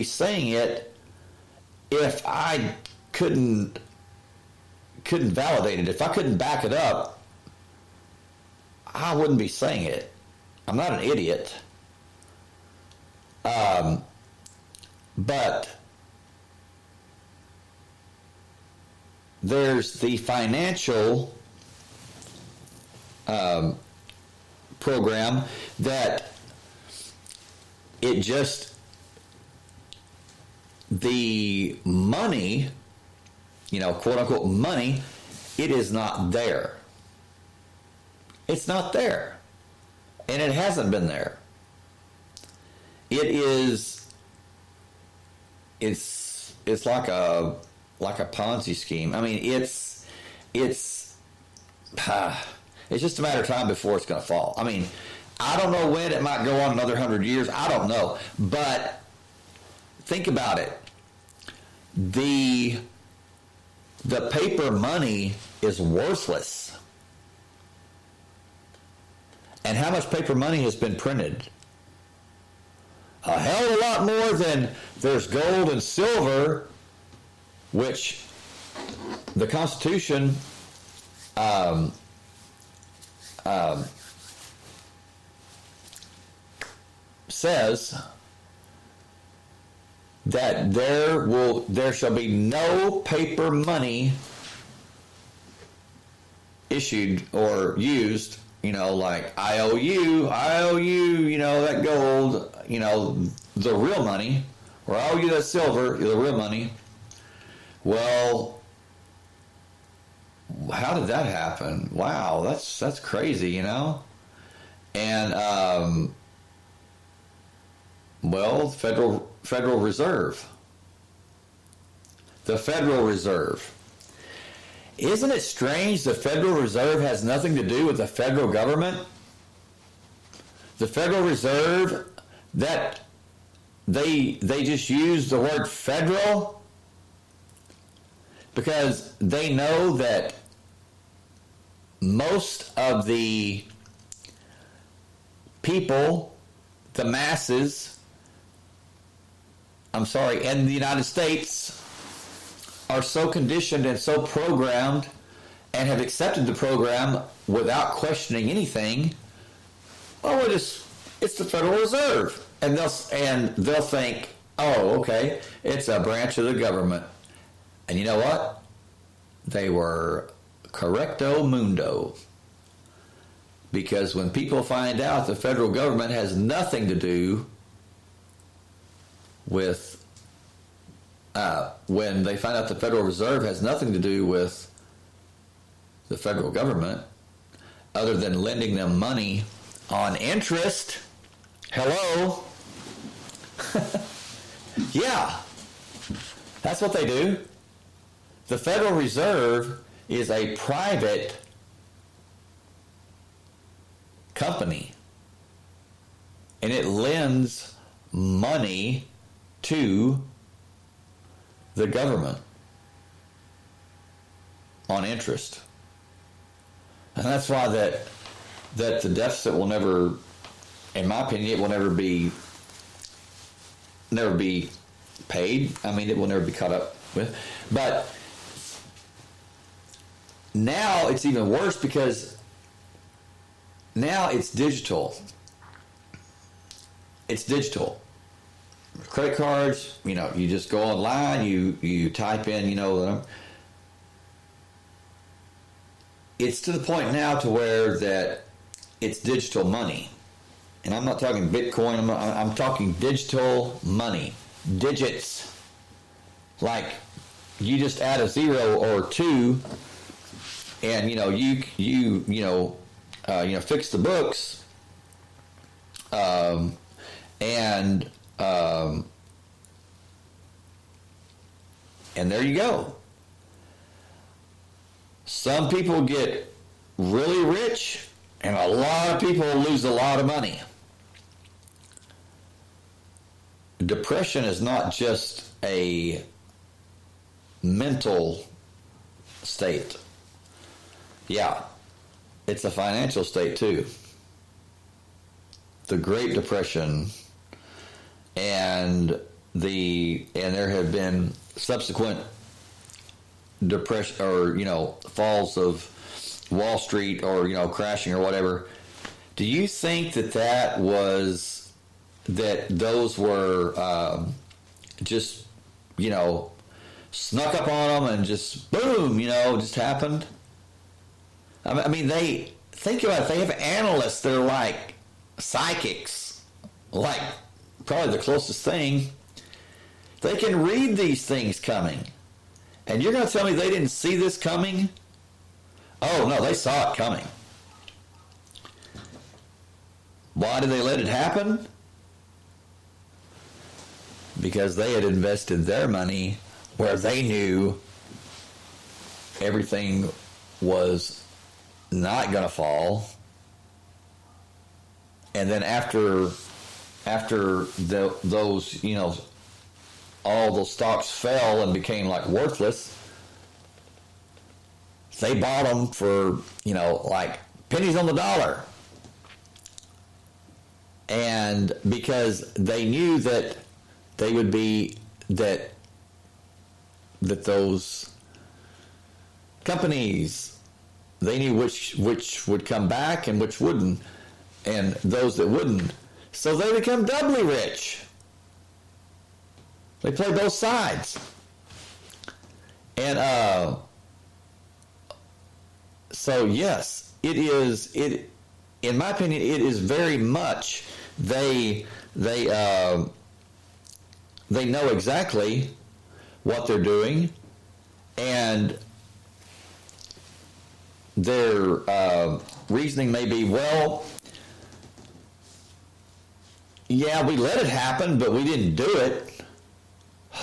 saying it if I couldn't validate it. If I couldn't back it up, I wouldn't be saying it. I'm not an idiot. But there's the financial program that it just, the money, quote unquote money, it is not there. It's not there. And it hasn't been there. It's like a Ponzi scheme. I mean, it's just a matter of time before it's going to fall. I mean, I don't know when. It might go on another 100 years. I don't know. But think about it. The paper money is worthless. And how much paper money has been printed? A hell of a lot more than there's gold and silver, which the Constitution says that there shall be no paper money issued or used, like I owe you, that gold, the real money, or I owe you that silver, the real money. Well, how did that happen? Wow, that's crazy, And well, Federal Reserve. The Federal Reserve. Isn't it strange the Federal Reserve has nothing to do with the federal government? The Federal Reserve, that they just use the word federal because they know that most of the people, the masses, in the United States are so conditioned and so programmed and have accepted the program without questioning anything. Well, it's the Federal Reserve, and they'll think, oh, okay, it's a branch of the government. And you know what? They were correcto mundo. Because when people find out the federal government has nothing to do with, when they find out the Federal Reserve has nothing to do with the federal government, other than lending them money on interest, hello? Yeah, that's what they do. The Federal Reserve is a private company, and it lends money to the government on interest. And that's why that the deficit will never, in my opinion, it will never be paid. I mean, it will never be caught up with. But now it's even worse because now it's digital. It's digital. Credit cards, you know, you just go online, you type in, you know, it's to the point now to where that it's digital money. And I'm not talking Bitcoin, I'm talking digital money. Digits. Like, you just add a 0 or 2, and you know fix the books, and there you go. Some people get really rich, and a lot of people lose a lot of money. Depression is not just a mental state. Yeah, it's a financial state too. The Great Depression and there have been subsequent depression, or falls of Wall Street, or crashing or whatever. Do you think that those were just snuck up on them and just boom, just happened? I mean, think about it. They have analysts that are like psychics, like probably the closest thing. They can read these things coming. And you're going to tell me they didn't see this coming? Oh, no, they saw it coming. Why did they let it happen? Because they had invested their money where they knew everything was not going to fall. And then after those, all those stocks fell and became like worthless, they bought them for, like pennies on the dollar. And because they knew that they would be, that those companies, they knew which would come back and which wouldn't, and those that wouldn't. So they become doubly rich. They play both sides. And so yes, it is, in my opinion, it is very much they know exactly what they're doing, and their reasoning may be, well, yeah, we let it happen, but we didn't do it.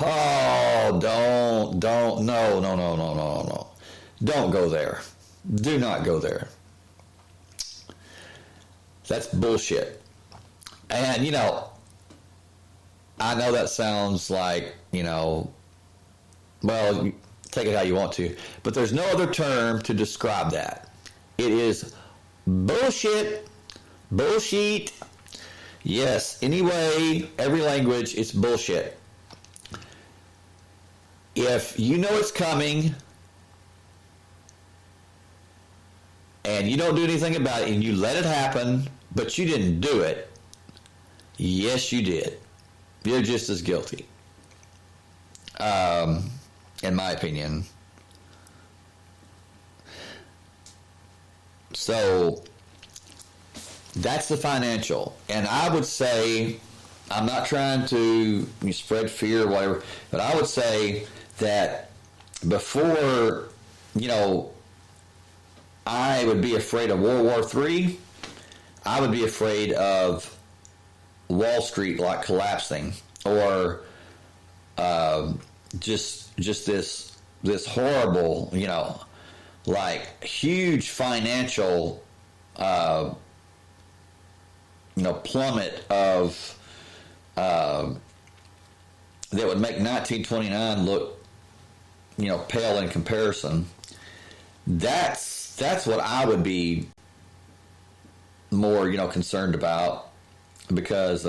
Oh, no. Don't go there. Do not go there. That's bullshit. And, I know that sounds like, well, take it how you want to, but there's no other term to describe that. It is bullshit. Bullshit. Yes, anyway, every language, it's bullshit. If you know it's coming and you don't do anything about it and you let it happen, but you didn't do it, yes, you did. You're just as guilty. In my opinion. So that's the financial. And I would say, I'm not trying to spread fear or whatever, but I would say that before, I would be afraid of World War III, I would be afraid of Wall Street like collapsing, or just this horrible, like huge financial plummet of that would make 1929 look pale in comparison. That's what I would be more concerned about, because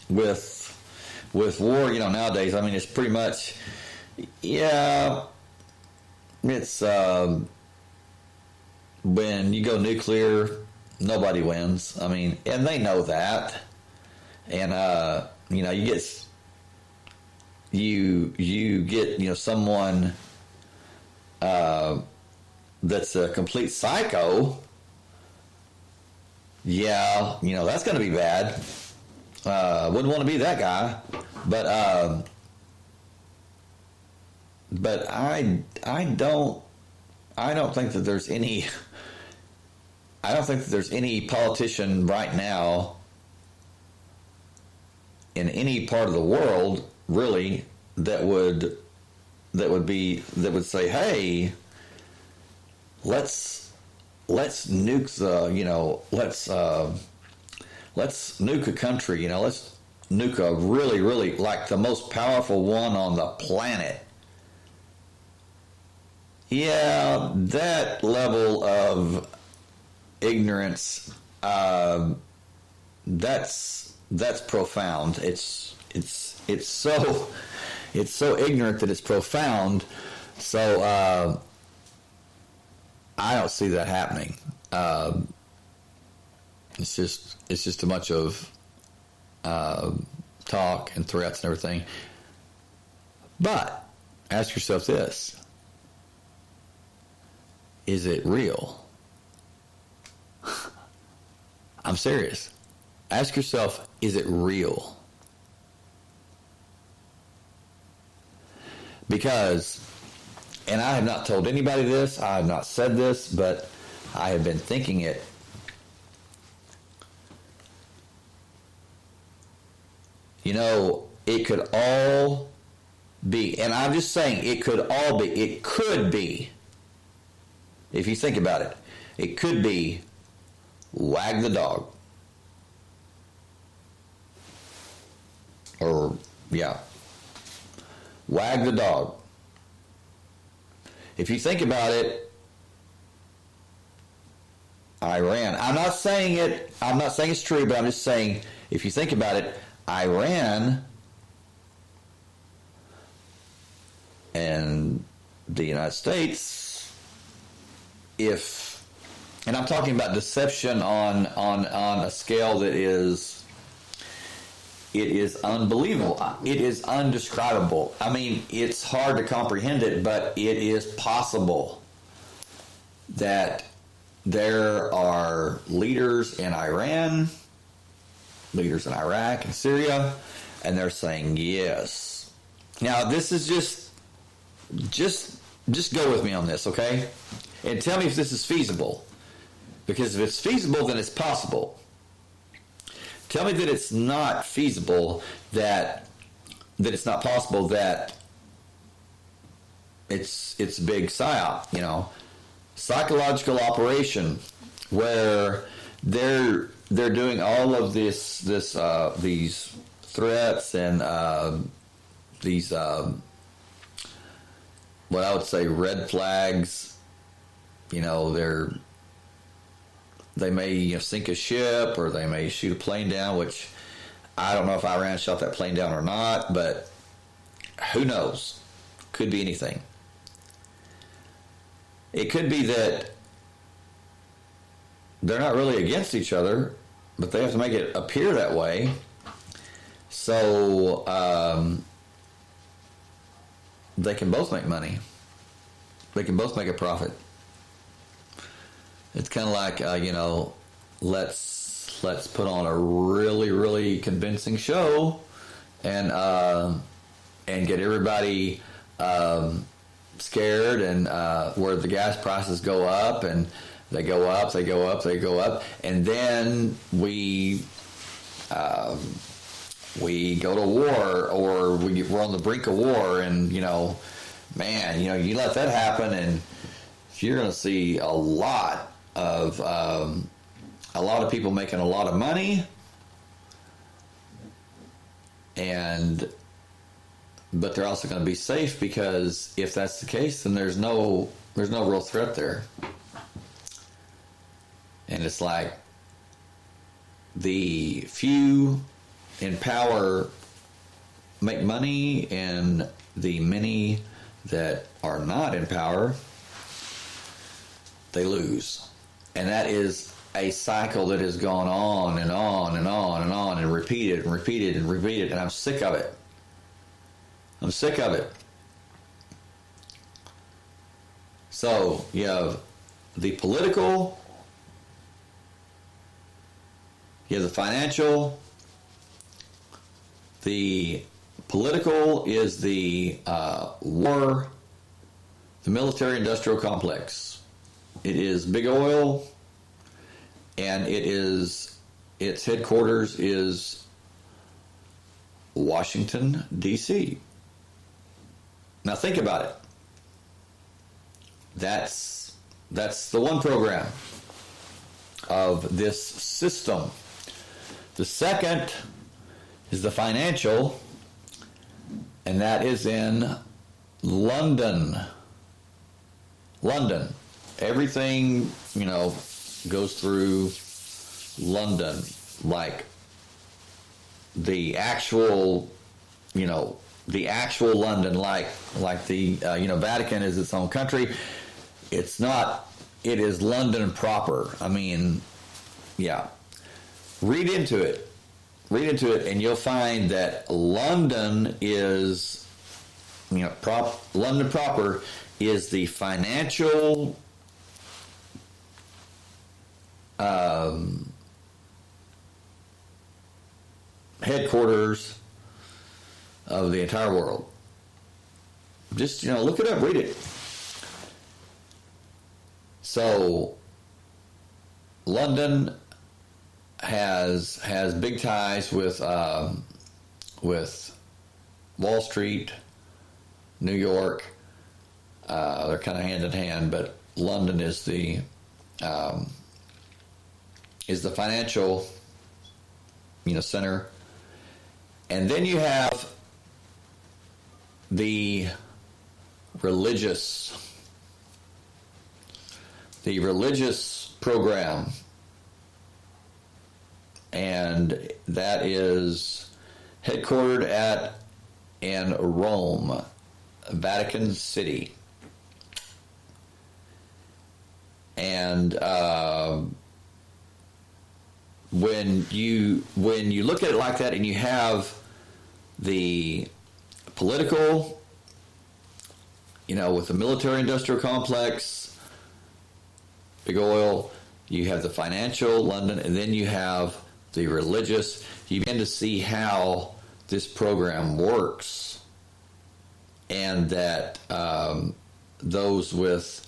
with war, nowadays, I mean, it's pretty much, yeah, it's when you go nuclear, nobody wins. I mean, and they know that. And you know, you get someone that's a complete psycho. Yeah, that's going to be bad. Wouldn't want to be that guy, but I don't think that there's any. I don't think that there's any politician right now in any part of the world really that would say, hey, let's nuke let's nuke a country, let's nuke a really like the most powerful one on the planet. Yeah, that level of ignorance, that's profound. It's so ignorant that it's profound. So I don't see that happening. It's just too much of talk and threats and everything. But ask yourself this: is it real? I'm serious. Ask yourself, is it real? Because, and I have not told anybody this, I have not said this, but I have been thinking it. It could all be, and I'm just saying it could be, if you think about it, it could be wag the dog. Or, yeah, wag the dog. If you think about it, Iran, I'm not saying it's true, but I'm just saying, if you think about it, Iran and the United States, and I'm talking about deception on a scale that is unbelievable. It is undescribable. I mean, it's hard to comprehend it, but it is possible that there are leaders in Iran, leaders in Iraq and Syria, and they're saying yes. Now, this is just go with me on this, okay? And tell me if this is feasible. Because if it's feasible, then it's possible. Tell me that it's not feasible, that it's not possible, that it's a big psyop, psychological operation where they're doing all of these threats and these what I would say red flags. They may sink a ship, or they may shoot a plane down, which I don't know if Iran shot that plane down or not, but who knows? Could be anything. It could be that they're not really against each other, but they have to make it appear that way. So they can both make money. They can both make a profit. It's kind of like, let's put on a really, really convincing show and get everybody scared, and where the gas prices go up, and they go up, and then we go to war, or we're on the brink of war, and you let that happen, and you're going to see a lot of people making a lot of money, but they're also going to be safe, because if that's the case, then there's no real threat there. And it's like the few in power make money, and the many that are not in power they lose. And that is a cycle that has gone on and on and on and on and repeated and repeated and repeated, and I'm sick of it. I'm sick of it. So you have the political, you have the financial. The political is the war, the military-industrial complex. It is big oil, and its headquarters is Washington, D.C. Now think about it. That's the one program of this system. The second is the financial, and that is in London. London. Everything, goes through London, like the actual London, like the Vatican is its own country. It's not. It is London proper. I mean, yeah. Read into it, and you'll find that London is, London proper is the financial headquarters of the entire world. Just, look it up, read it. So, London has big ties with Wall Street, New York. They're kind of hand in hand, but London is the financial center, and then you have the religious program, and that is headquartered in Rome, Vatican City. And when you look at it like that, and you have the political, with the military-industrial complex, big oil, you have the financial, London, and then you have the religious, you begin to see how this program works, and that those with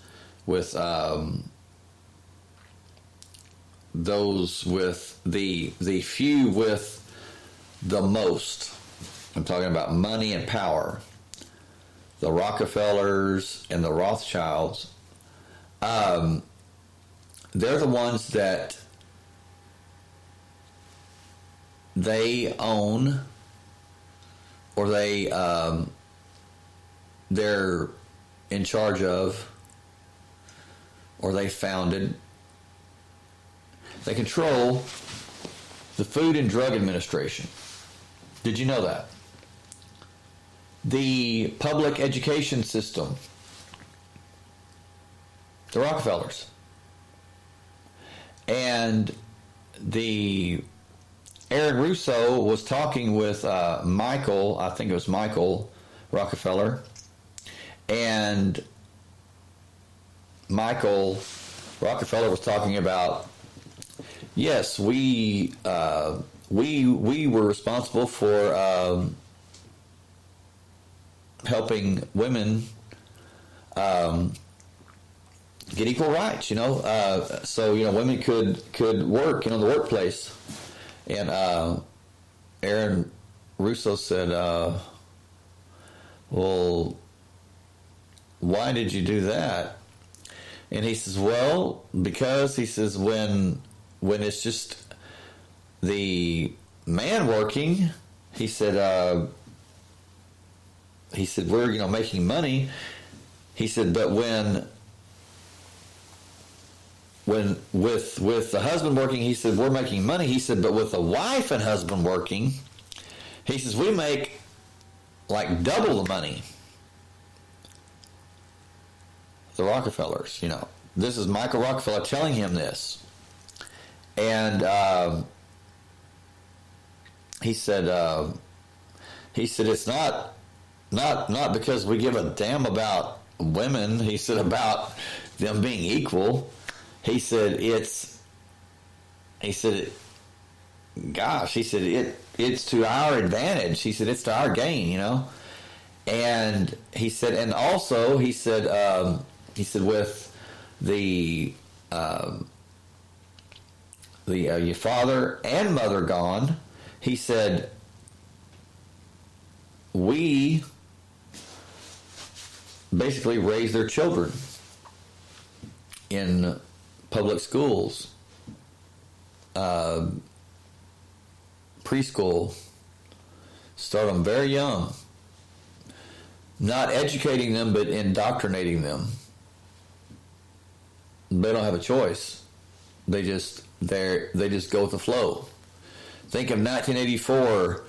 the few with the most, I'm talking about money and power, the Rockefellers and the Rothschilds, they're the ones that they own, or they're in charge of, or they founded. They control the Food and Drug Administration. Did you know that? The public education system. The Rockefellers. And Aaron Russo was talking with Michael, I think it was Michael Rockefeller, and Michael Rockefeller was talking about, yes, we were responsible for helping women get equal rights, so women could work in the workplace. And Aaron Russo said, well, why did you do that? And he says, well, because, he says, when it's just the man working, he said we're making money. He said, but when with the husband working, he said, we're making money. He said, but with the wife and husband working, he says, we make like double the money. The Rockefellers, This is Michael Rockefeller telling him this. And he said it's not because we give a damn about women. He said about them being equal. He said it's to our advantage. He said it's to our gain, you know. And he said, and also he said with your father and mother gone, he said, we basically raise their children in public schools, preschool, start them very young, not educating them but indoctrinating them. They don't have a choice. They just go with the flow. Think of 1984,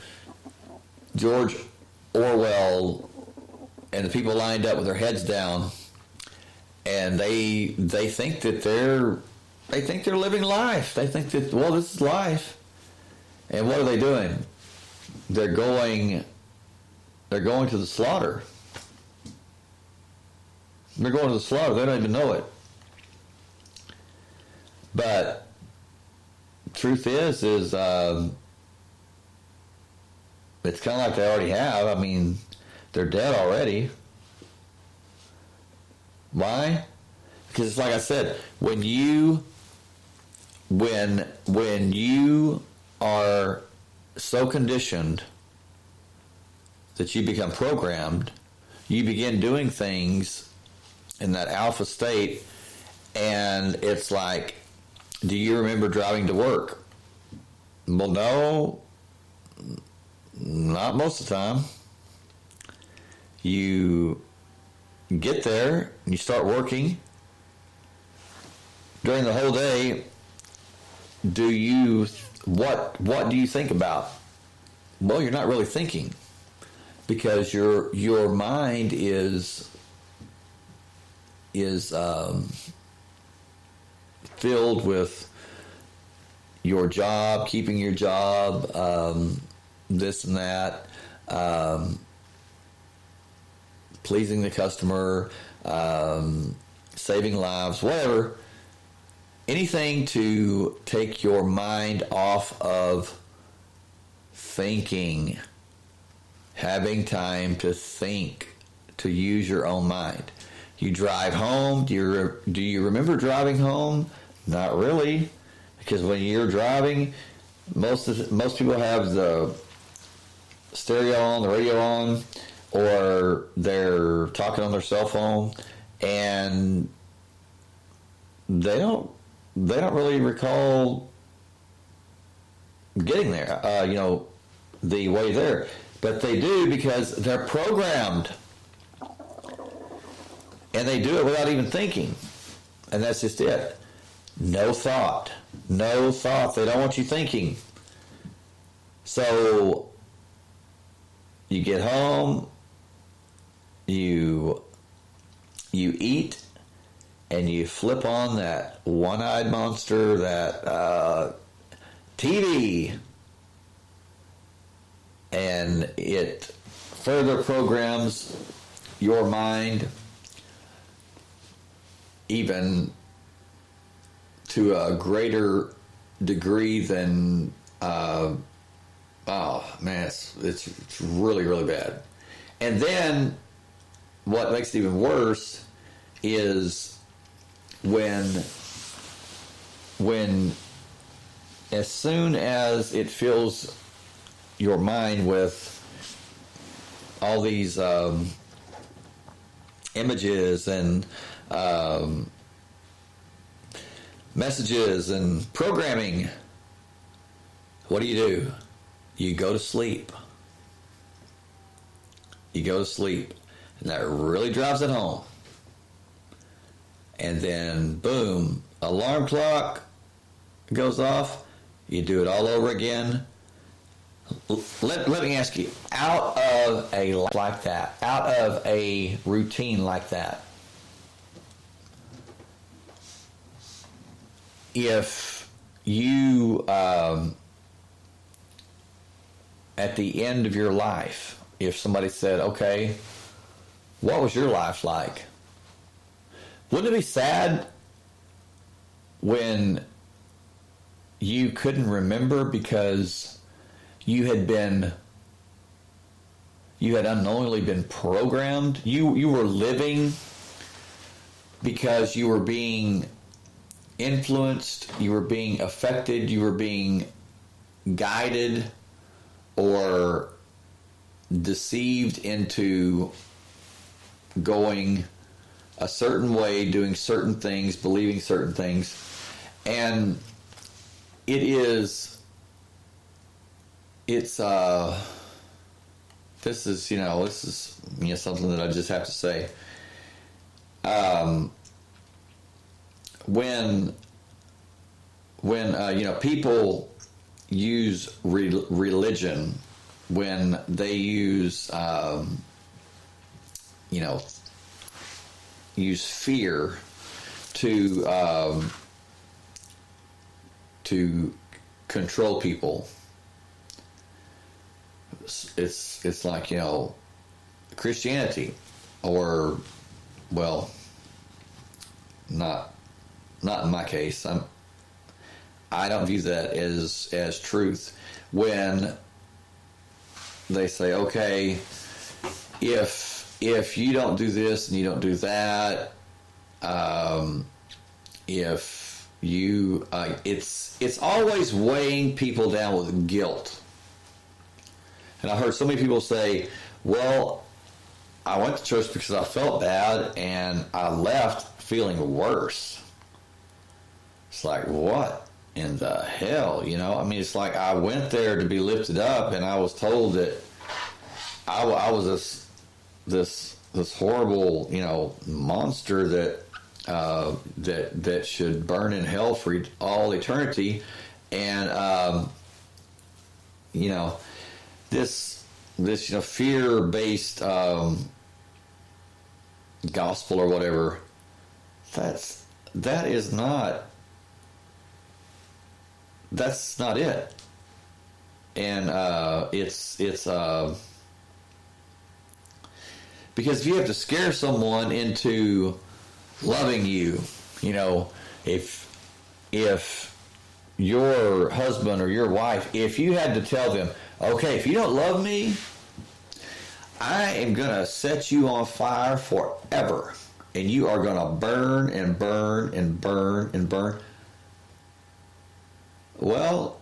George Orwell and the people lined up with their heads down, and they think that they're living life. They think that, well, this is life. And what are they doing? They're going to the slaughter. They're going to the slaughter. They don't even know it. But truth is it's kind of like they already have. I mean, they're dead already. Why? Because it's like I said, when you are so conditioned that you become programmed, you begin doing things in that alpha state, and it's like, do you remember driving to work? Well, no, not most of the time. You get there, and you start working. During the whole day, what do you think about? Well, you're not really thinking, because your mind is filled with your job, keeping your job, this and that, pleasing the customer, saving lives, whatever. Anything to take your mind off of thinking, having time to think, to use your own mind. You drive home. Do you remember driving home? Not really, because when you're driving, most people have the stereo on, the radio on, or they're talking on their cell phone, and they don't really recall getting there, the way there. But they do, because they're programmed. And they do it without even thinking. And that's just it. No thought. No thought. They don't want you thinking. So you get home, you eat, and you flip on that one-eyed monster, that TV, and it further programs your mind even to a greater degree than it's really, really bad. And then what makes it even worse is when as soon as it fills your mind with all these images and messages and programming, what do? You go to sleep. You go to sleep. And that really drives it home. And then, boom, alarm clock goes off. You do it all over again. Let me ask you, out of a life like that, out of a routine like that, if you, at the end of your life, if somebody said, okay, what was your life like? Wouldn't it be sad when you couldn't remember because you had unknowingly been programmed? You were living because you were being influenced, you were being affected, you were being guided or deceived into going a certain way, doing certain things, believing certain things. And this is something that I just have to say. When people use religion, when they use use fear to control people, it's like, Christianity, or, well, not in my case. I don't view that as truth. When they say, okay, if you don't do this and you don't do that, if you, it's always weighing people down with guilt. And I heard so many people say, well, I went to church because I felt bad and I left feeling worse. It's like, what in the hell? It's like I went there to be lifted up, and I was told that I was this horrible, monster that should burn in hell for all eternity, and this fear-based gospel or whatever. That's not it. And it's because if you have to scare someone into loving you, if your husband or your wife, if you had to tell them, okay, if you don't love me, I am going to set you on fire forever, and you are going to burn and burn and burn and burn. Well,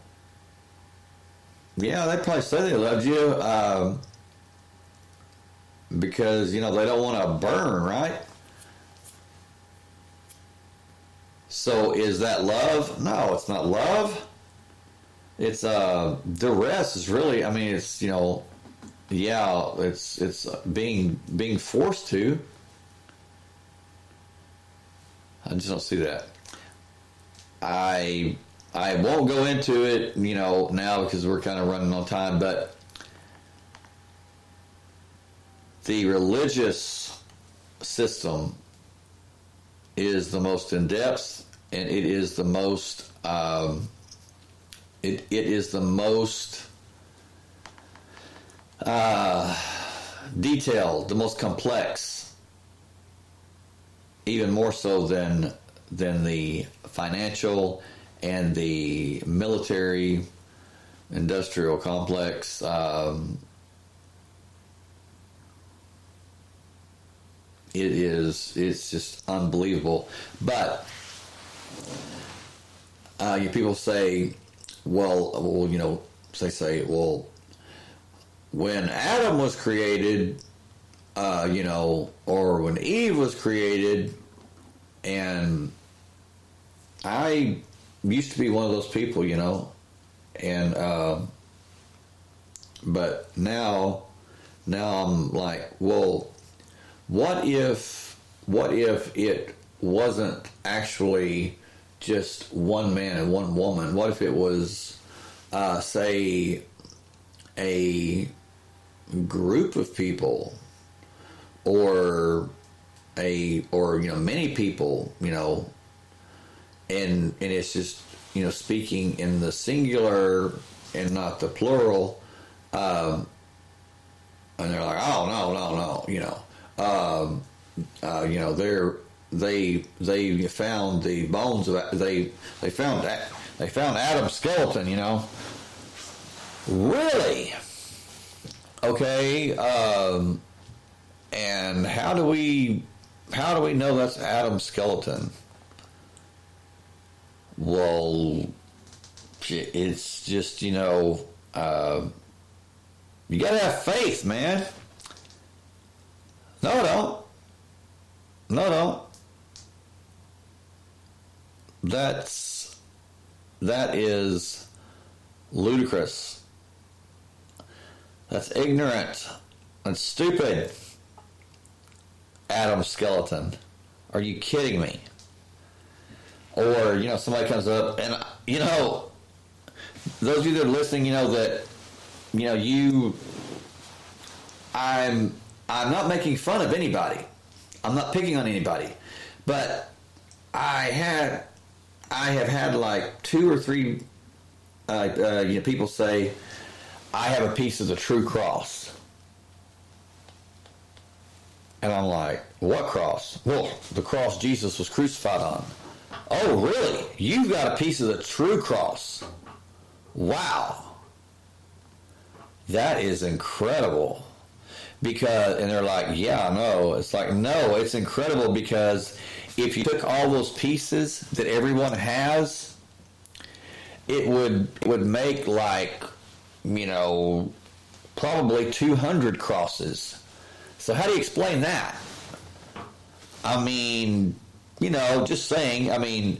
yeah, they probably say they loved you because, they don't want to burn, right? So is that love? No, it's not love. It's duress is really, it's, it's being forced to. I just don't see that. I won't go into it, now because we're kind of running on time, but the religious system is the most in-depth, and it is the most it is the most detailed, the most complex, even more so than the financial and the military industrial complex. It's just unbelievable. But people say, well, say, well, when Adam was created, or when Eve was created, and I used to be one of those people, and but now I'm like, well, what if it wasn't actually just one man and one woman? What if it was, say, a group of people, or many people, and it's just, speaking in the singular and not the plural, and they're like, oh no, they found the bones of they found Adam's skeleton, really. Okay, and how do we know that's Adam's skeleton? Well, it's just, you gotta have faith, man. No, don't. That is ludicrous. That's ignorant. That's stupid. Adam's skeleton. Are you kidding me? Or, somebody comes up and, those of you that are listening, that, I'm not making fun of anybody. I'm not picking on anybody. But I have had like 2 or 3 people say, I have a piece of the true cross. And I'm like, what cross? Well, the cross Jesus was crucified on. Oh, really? You've got a piece of the true cross. Wow. That is incredible. And they're like, yeah, I know. It's like, no, it's incredible because if you took all those pieces that everyone has, it would make like, probably 200 crosses. So how do you explain that? I mean, just saying,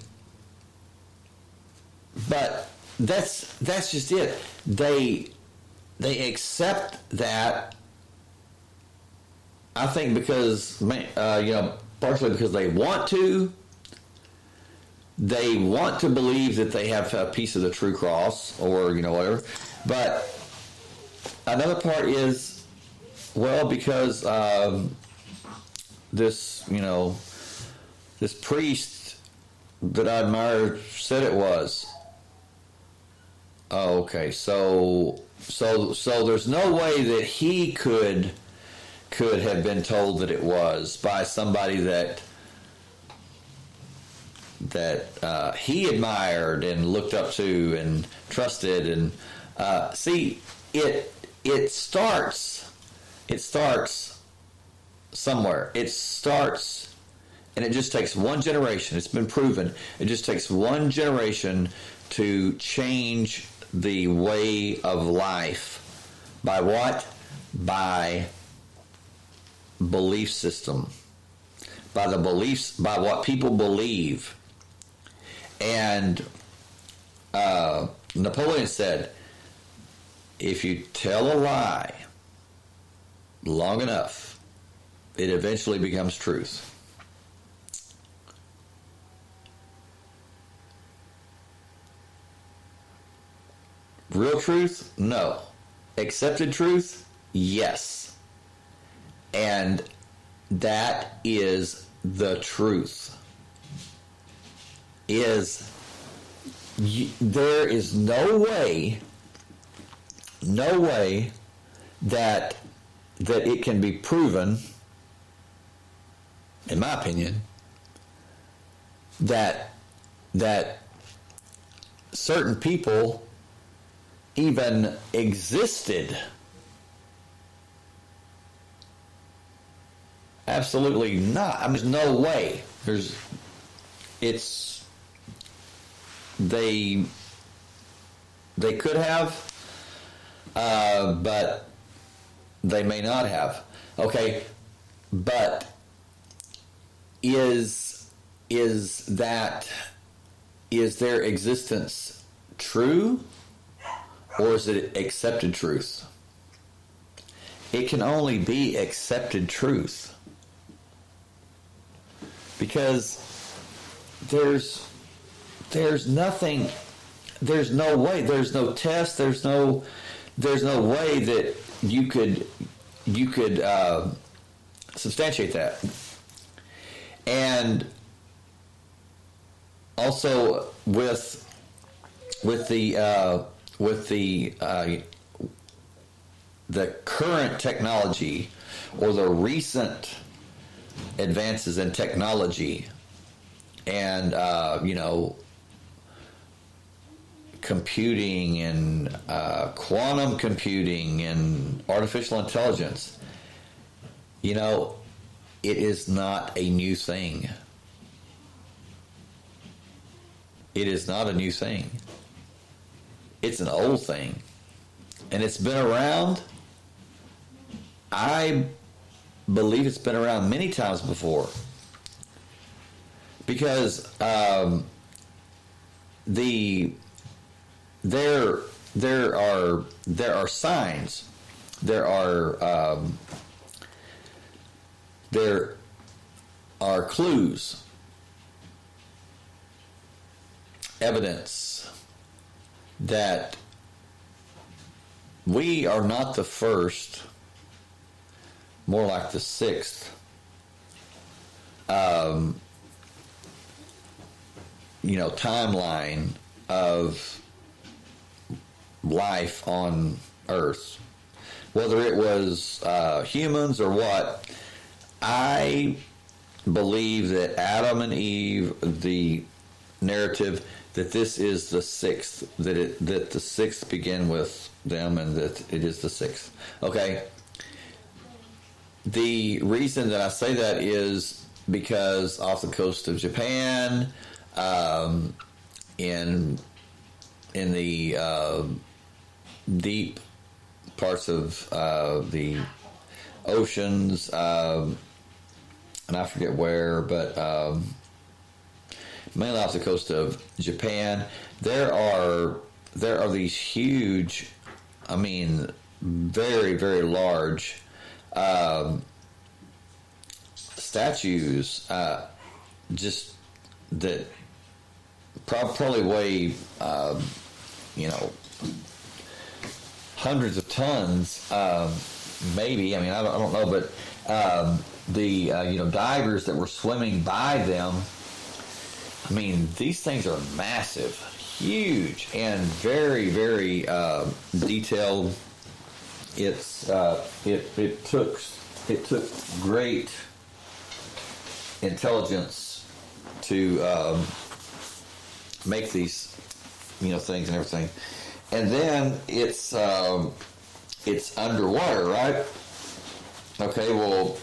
but that's just it. They accept that, I think because, partially because they want to believe that they have a piece of the true cross or, whatever. But another part is, well, because this priest that I admire said it was. Oh, okay. So there's no way that he could have been told that it was by somebody that he admired and looked up to and trusted. And see, it starts somewhere. It starts, and it just takes one generation. It's been proven. It just takes one generation to change the way of life. By what? By belief system. By the beliefs, by what people believe. And Napoleon said, if you tell a lie long enough, it eventually becomes truth. Real truth? No. Accepted truth? Yes. And that is the truth. There is no way that it can be proven, in my opinion, that certain people even existed. Absolutely not. There's no way. They could have, but they may not have. Okay, but is their existence true, or is it accepted truth? It can only be accepted truth. Because there's nothing, there's no way, there's no test, there's no way that you could substantiate that. And also with the current technology or the recent advances in technology and computing and quantum computing and artificial intelligence, it is not a new thing. It is not a new thing. It's an old thing. And it's been around. I believe it's been around many times before. Because there are signs. There are clues, evidence that we are not the first, more like the sixth timeline of life on Earth. Whether it was humans or what, I believe that Adam and Eve, the narrative, that this is the sixth, that the sixth began with them, and that it is the sixth. Okay. The reason that I say that is because off the coast of Japan, in the deep parts of the oceans, and I forget where, but mainly off the coast of Japan, there are these huge, very, very large statues, just that probably weigh, hundreds of tons, maybe. I don't know, but the divers that were swimming by them, these things are massive, huge, and very, very detailed. It took great intelligence to make these things and everything. And then it's underwater, right? Okay, well,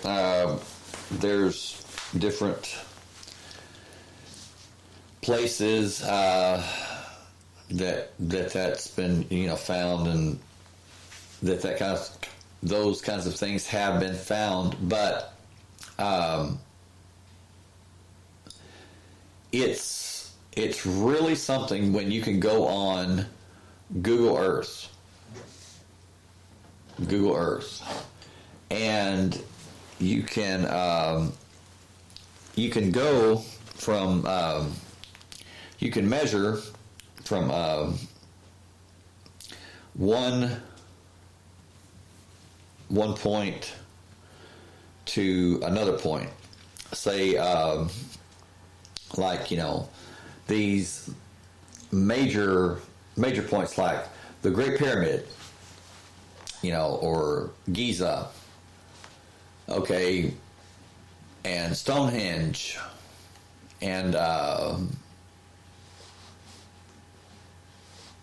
there's different places that's been found, and those kinds of things have been found, but it's really something when you can go on Google Earth, and you can go from you can measure from one point to another point. Say these major points like the Great Pyramid, or Giza, okay, and Stonehenge, and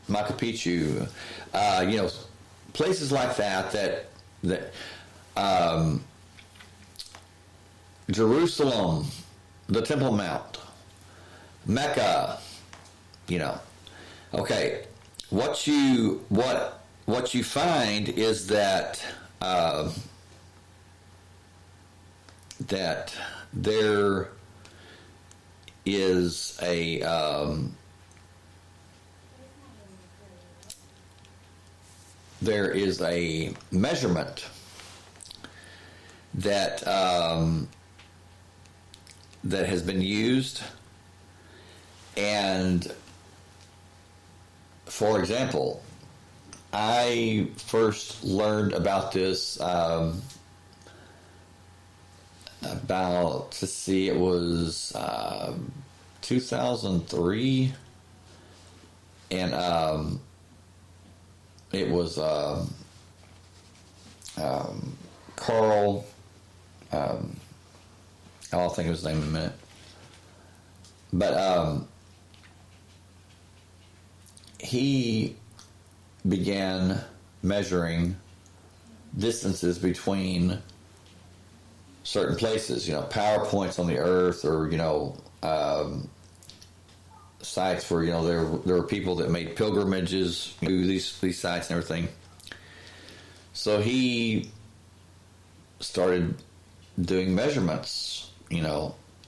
Machu Picchu, places like that Jerusalem, the Temple Mount, Mecca, okay. What you find is that that there is a measurement that that has been used, and for example, I first learned about this it was 2003, and it was Carl. I'll think of his name in a minute. But he began measuring distances between certain places, power points on the earth, or sites where there were people that made pilgrimages to these sites and everything. So he started doing measurements,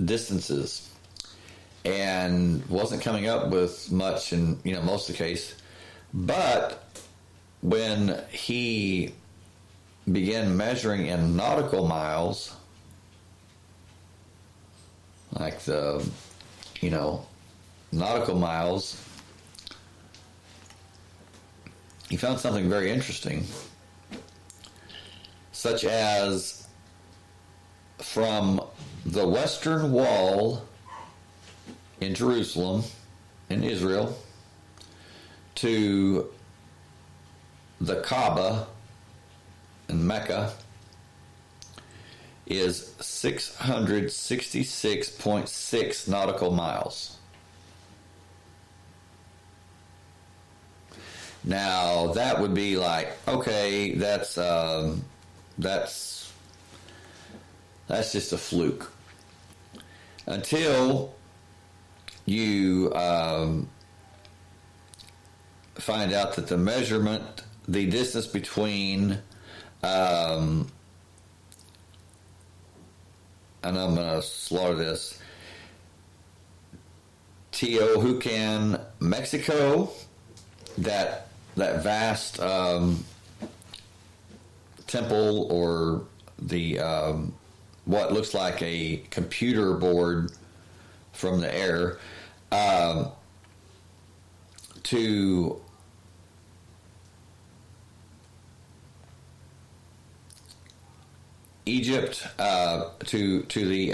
distances, and wasn't coming up with much in most of the case. But when he began measuring in nautical miles, like the nautical miles, he found something very interesting, such as from the Western Wall in Jerusalem, in Israel, to the Kaaba in Mecca is 666.6 nautical miles. Now that would be like, okay, that's just a fluke. Until you find out that the distance between, and I'm going to slaughter this, Teotihuacan, Mexico, that vast temple, or the what looks like a computer board from the air, to Egypt, to the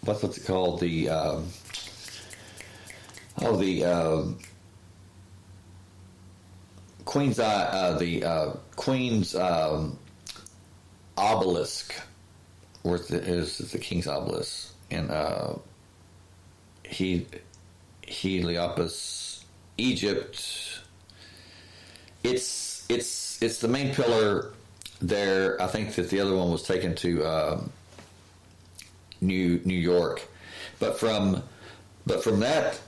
what's it called, the Queen's Queen's obelisk, where is the King's obelisk, and Heliopolis, Egypt. It's the main pillar there. I think that the other one was taken to New York, but from that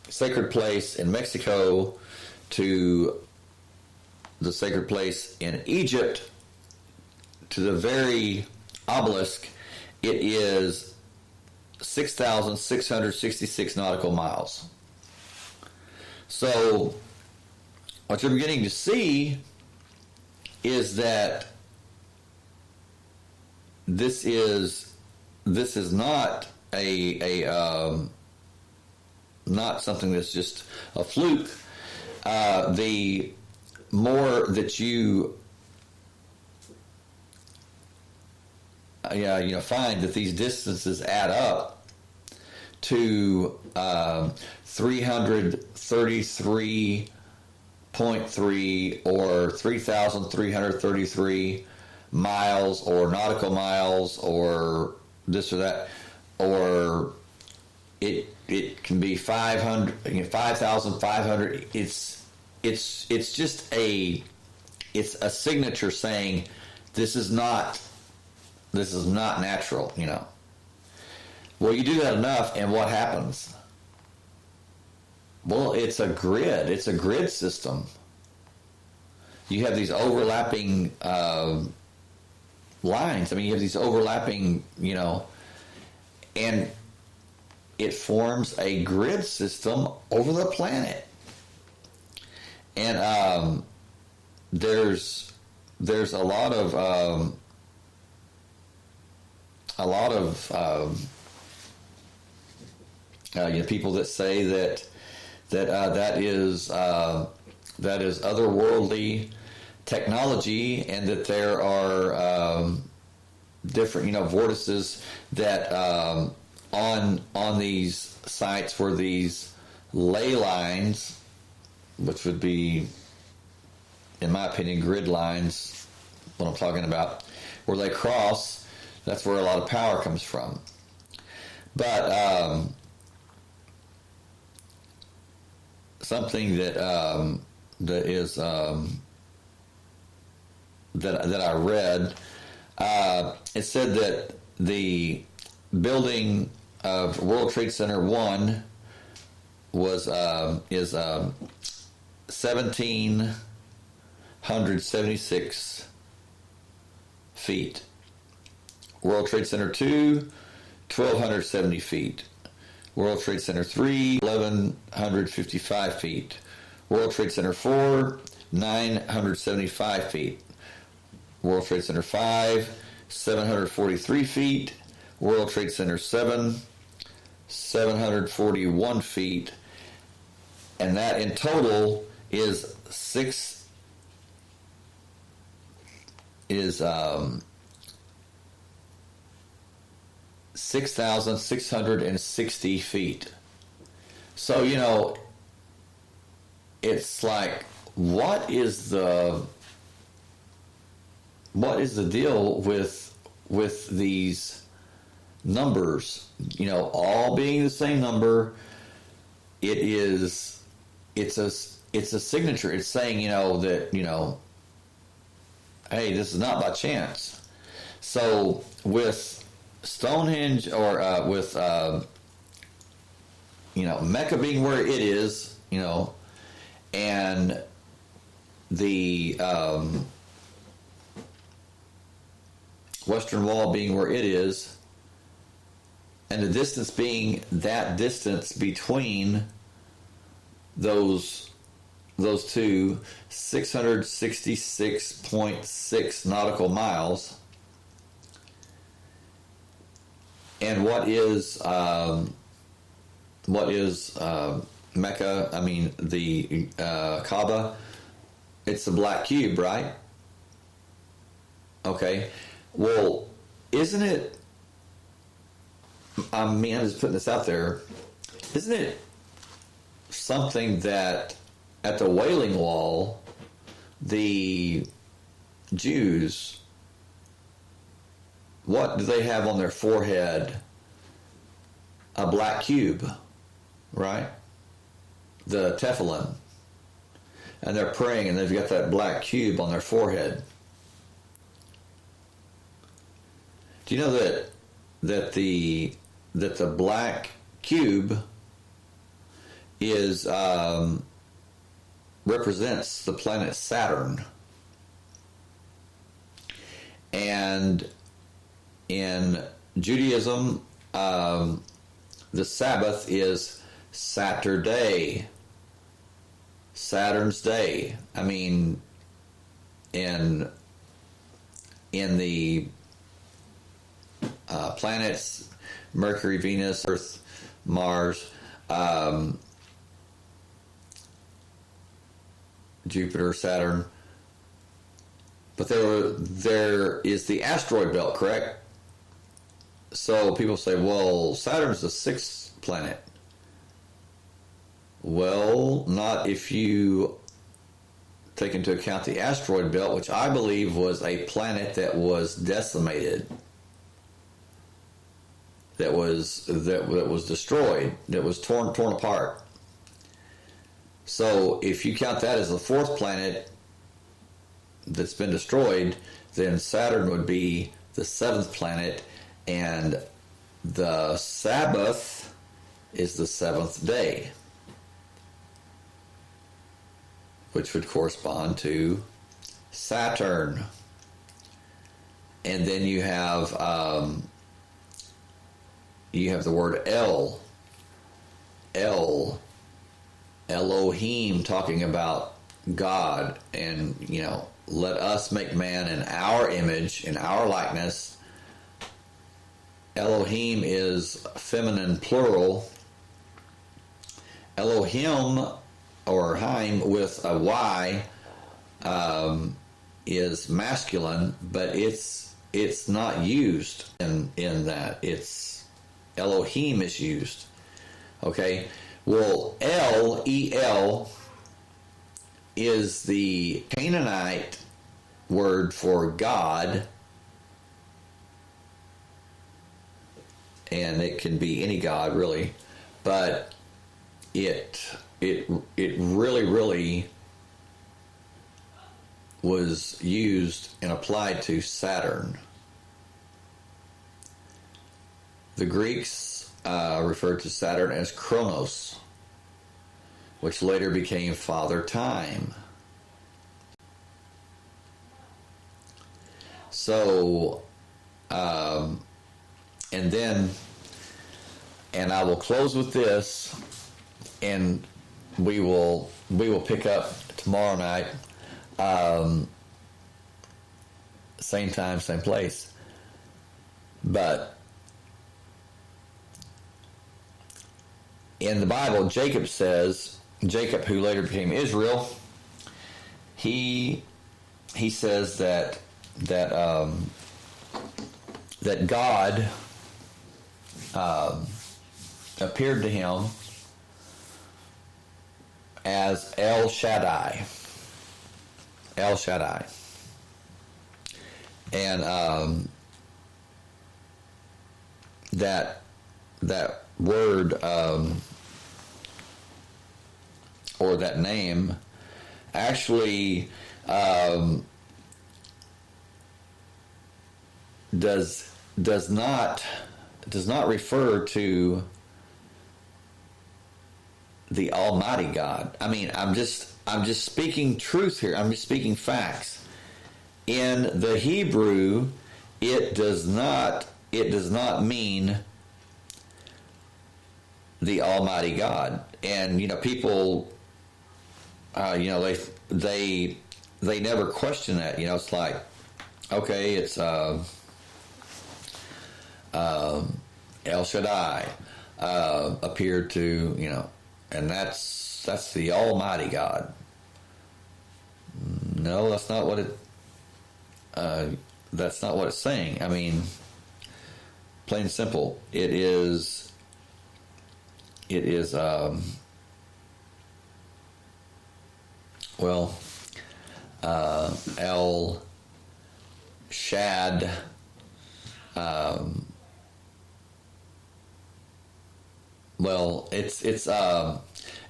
sacred place in Mexico to the sacred place in Egypt to the very obelisk, it is 6,666 nautical miles. So what you're beginning to see is that this is not not something that's just a fluke. The more that you find that these distances add up to 333.3 or 3,333 miles, or nautical miles, or this or that, or it can be 5,500. It's just a signature saying this is not natural, Well, you do that enough, and what happens? Well, it's a grid. It's a grid system. You have these overlapping lines. I mean, you have these overlapping, and it forms a grid system over the planet. And there's a lot of people that say that is otherworldly technology, and that there are different, vortices that on these sites where these ley lines, which would be, in my opinion, grid lines, what I'm talking about, where they cross, that's where a lot of power comes from. But something that is that I read, it said that the building of World Trade Center 1 is 1,776 feet. World Trade Center 2, 1,270 feet. World Trade Center 3, 1,155 feet. World Trade Center 4, 975 feet. World Trade Center 5, 743 feet. World Trade Center 7, 741 feet. And that in total is 6,660 feet. So, it's like, what is the deal with these numbers? All being the same number. It's a signature. It's saying, that, hey, this is not by chance. So with Stonehenge, or with Mecca being where it is, and the Western Wall being where it is, and the distance being that distance between those two, 666.6 nautical miles. And what is Mecca? I mean, the Kaaba. It's the black cube, right? Okay. Well, isn't it? I'm just putting this out there. Isn't it something that at the Wailing Wall, the Jews, what do they have on their forehead? A black cube, right? The Tefillin. And they're praying, and they've got that black cube on their forehead. Do you know that the black cube is represents the planet Saturn, and in Judaism, the Sabbath is Saturday, Saturn's day. I mean, in the planets, Mercury, Venus, Earth, Mars, Jupiter, Saturn. But there is the asteroid belt, correct? So people say, well, Saturn's the sixth planet. Well, not if you take into account the asteroid belt, which I believe was a planet that was decimated, that was destroyed, that was torn apart. So if you count that as the fourth planet that's been destroyed, then Saturn would be the seventh planet, and the Sabbath is the seventh day, which would correspond to Saturn. And then you have the word Elohim, talking about God, and let us make man in our image, in our likeness. Elohim is feminine plural. Elohim, or Haim with a Y, is masculine, but it's not used in that. It's Elohim is used. Okay? Well, El is the Canaanite word for God, and it can be any God really, but it really was used and applied to Saturn. The Greeks referred to Saturn as Kronos, which later became Father Time. So, and I will close with this, and we will pick up tomorrow night, same time, same place. But in the Bible, Jacob, who later became Israel, he says that God appeared to him as El Shaddai. El Shaddai. And that word or that name actually does not refer to the Almighty God. I mean, I'm just speaking truth here. I'm just speaking facts. In the Hebrew, it does not mean the Almighty God. And people, they never question that. It's like, okay, it's El Shaddai appeared to, and that's the Almighty God. No, that's not what it's saying. I mean, plain and simple, it is El Shad,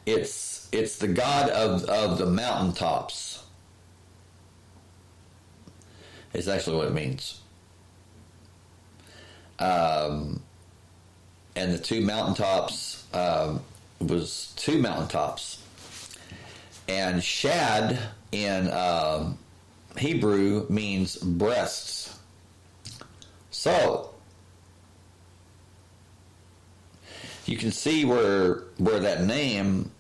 it's the God of the mountaintops. It's actually what it means. And the two mountaintops was two mountaintops. And Shad in Hebrew means breasts. So you can see where that name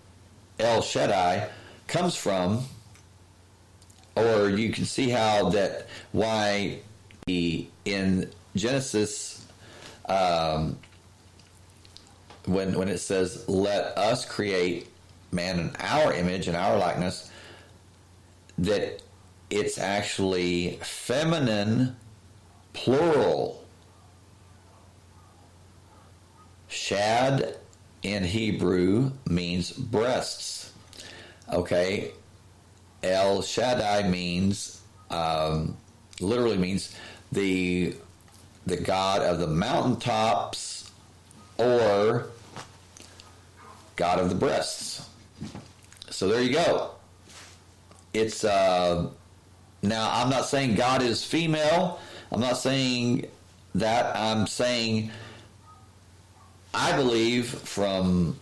El Shaddai comes from, or you can see why in Genesis, when it says, "Let us create man in our image and our likeness," that it's actually feminine plural. Shad in Hebrew means breasts. Okay, El Shaddai means literally means the God of the mountaintops, or God of the breasts. So there you go. It's now, I'm not saying God is female. I'm not saying that. I'm saying I believe from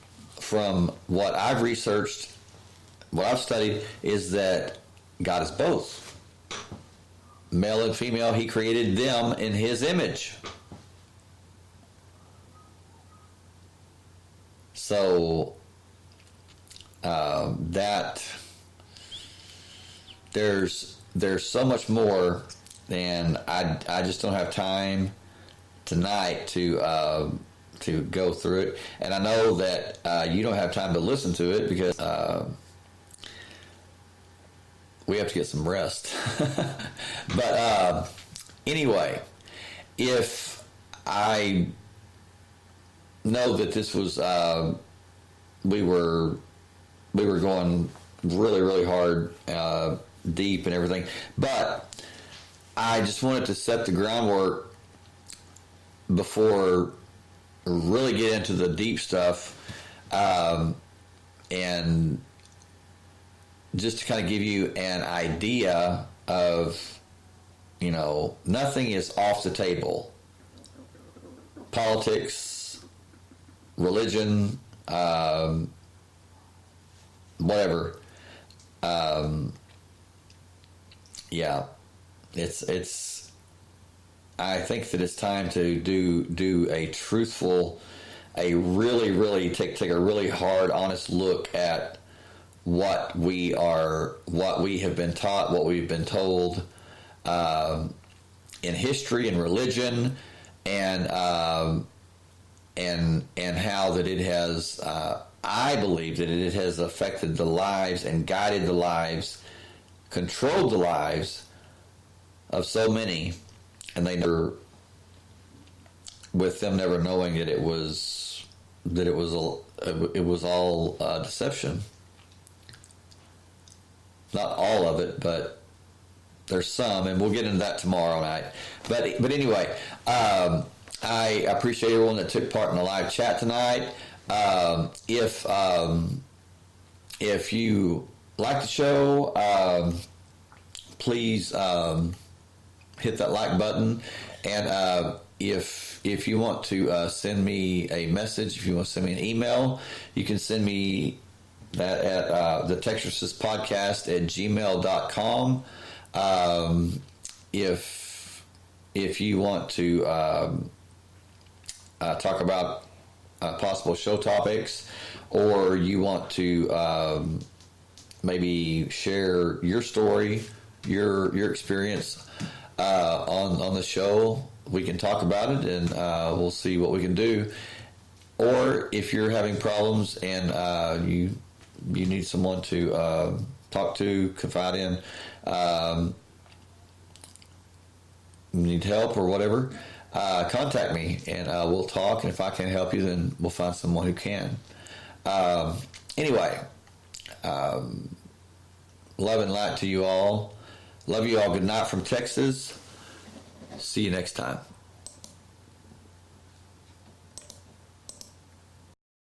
what I've researched, what I've studied, is that God is both. Male and female, He created them in His image. So that there's so much more, and I just don't have time tonight to go through it. And I know that you don't have time to listen to it because we have to get some rest. But anyway, if I know that this was we were going really, really hard, deep and everything, but I just wanted to set the groundwork before really get into the deep stuff, and just to kind of give you an idea of, nothing is off the table. Politics, religion, whatever. Yeah, it's. I think that it's time to do a truthful, a really take a really hard, honest look at what we have been taught, what we've been told, in history and religion, and how that it has. I believe that it has affected the lives and guided the lives, controlled the lives of so many, and they never, with them never knowing that it was all deception. Not all of it, but there's some, and we'll get into that tomorrow night. But anyway, I appreciate everyone that took part in the live chat tonight. If you like the show, please hit that like button, and if you want to send me a message, if you want to send me an email, you can send me that at the Texarsis Podcast at gmail.com. If you want to talk about possible show topics, or you want to maybe share your story, your experience on the show, we can talk about it, and we'll see what we can do. Or if you're having problems and you need someone to talk to, confide in, need help or whatever, contact me, and we'll talk, and if I can help you, then we'll find someone who can. Anyway, love and light to you all. Love you all. Good night from Texas. See you next time.